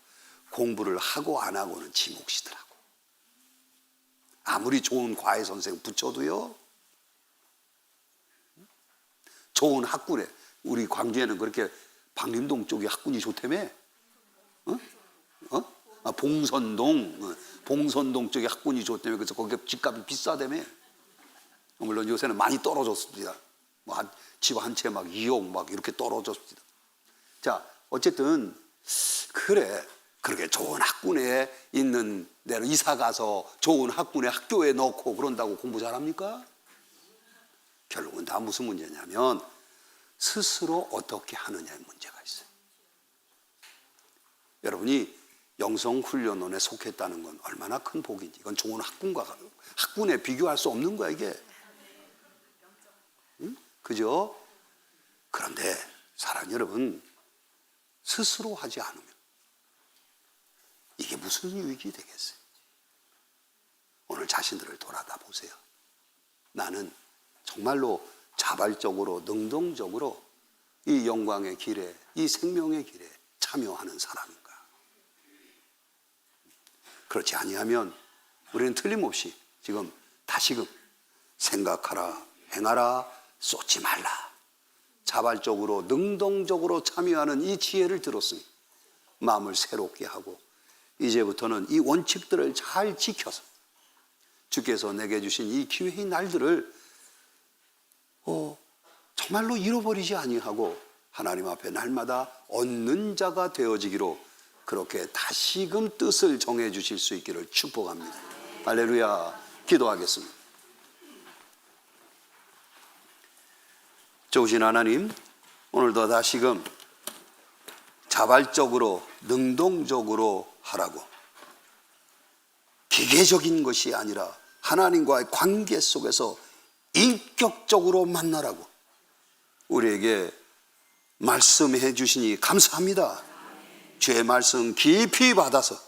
공부를 하고 안 하고는 지 몫이더라고. 아무리 좋은 과외 선생 붙여도요. 좋은 학군에 우리 광주에는 그렇게 방림동 쪽이 학군이 좋다며? 봉선동 쪽에 학군이 좋다며. 그래서 거기 집값이 비싸다며. 물론 요새는 많이 떨어졌습니다. 집 한 채 막 2억 막 이렇게 떨어졌습니다. 자, 어쨌든 그래. 그렇게 좋은 학군에 있는 데로 이사 가서 좋은 학군의 학교에 넣고 그런다고 공부 잘합니까? 결국은 다 무슨 문제냐면 스스로 어떻게 하느냐의 문제가 있어요. 여러분이 영성훈련원에 속했다는 건 얼마나 큰 복인지, 이건 좋은 학군에 비교할 수 없는 거야 이게. 응? 그죠? 그런데 사랑 여러분, 스스로 하지 않으면 이게 무슨 유익이 되겠어요? 오늘 자신들을 돌아다 보세요. 나는 정말로 자발적으로 능동적으로 이 영광의 길에, 이 생명의 길에 참여하는 사람인가? 그렇지 아니하면 우리는 틀림없이 지금 다시금 생각하라, 행하라, 쏟지 말라, 자발적으로 능동적으로 참여하는 이 지혜를 들었으니 마음을 새롭게 하고 이제부터는 이 원칙들을 잘 지켜서 주께서 내게 주신 이 기회의 날들을 정말로 잃어버리지 아니하고 하나님 앞에 날마다 얻는 자가 되어지기로 그렇게 다시금 뜻을 정해 주실 수 있기를 축복합니다. 할렐루야. 기도하겠습니다. 좋으신 하나님, 오늘도 다시금 자발적으로 능동적으로 하라고, 기계적인 것이 아니라 하나님과의 관계 속에서 인격적으로 만나라고 우리에게 말씀해 주시니 감사합니다. 주의 말씀 깊이 받아서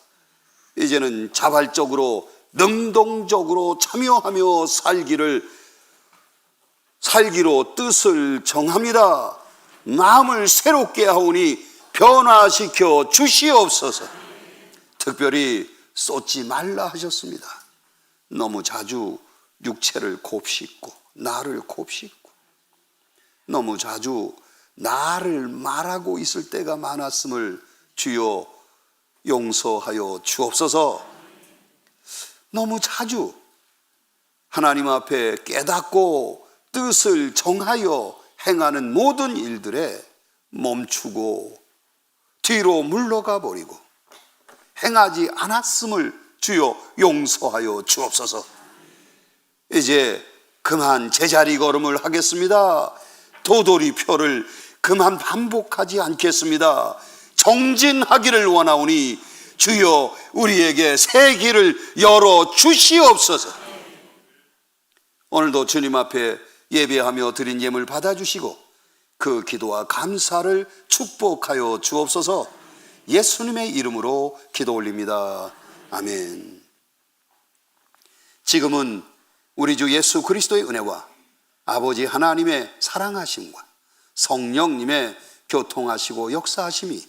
이제는 자발적으로 능동적으로 참여하며 살기로 뜻을 정합니다. 마음을 새롭게 하오니 변화시켜 주시옵소서. 특별히 쏟지 말라 하셨습니다. 너무 자주 육체를 곱씹고 나를 곱씹고 너무 자주 나를 말하고 있을 때가 많았음을 주여 용서하여 주옵소서. 너무 자주 하나님 앞에 깨닫고 뜻을 정하여 행하는 모든 일들에 멈추고 뒤로 물러가 버리고 행하지 않았음을 주여 용서하여 주옵소서. 이제 그만 제자리 걸음을 하겠습니다. 도돌이표를 그만 반복하지 않겠습니다. 정진하기를 원하오니 주여 우리에게 새 길을 열어 주시옵소서. 오늘도 주님 앞에 예배하며 드린 예물 받아주시고 그 기도와 감사를 축복하여 주옵소서. 예수님의 이름으로 기도 올립니다. 아멘. 지금은 우리 주 예수 그리스도의 은혜와 아버지 하나님의 사랑하심과 성령님의 교통하시고 역사하심이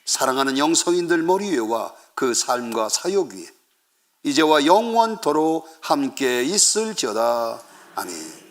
사랑하는 영성인들 머리 위에와 그 삶과 사역 위에 이제와 영원토록 함께 있을지어다. 아멘.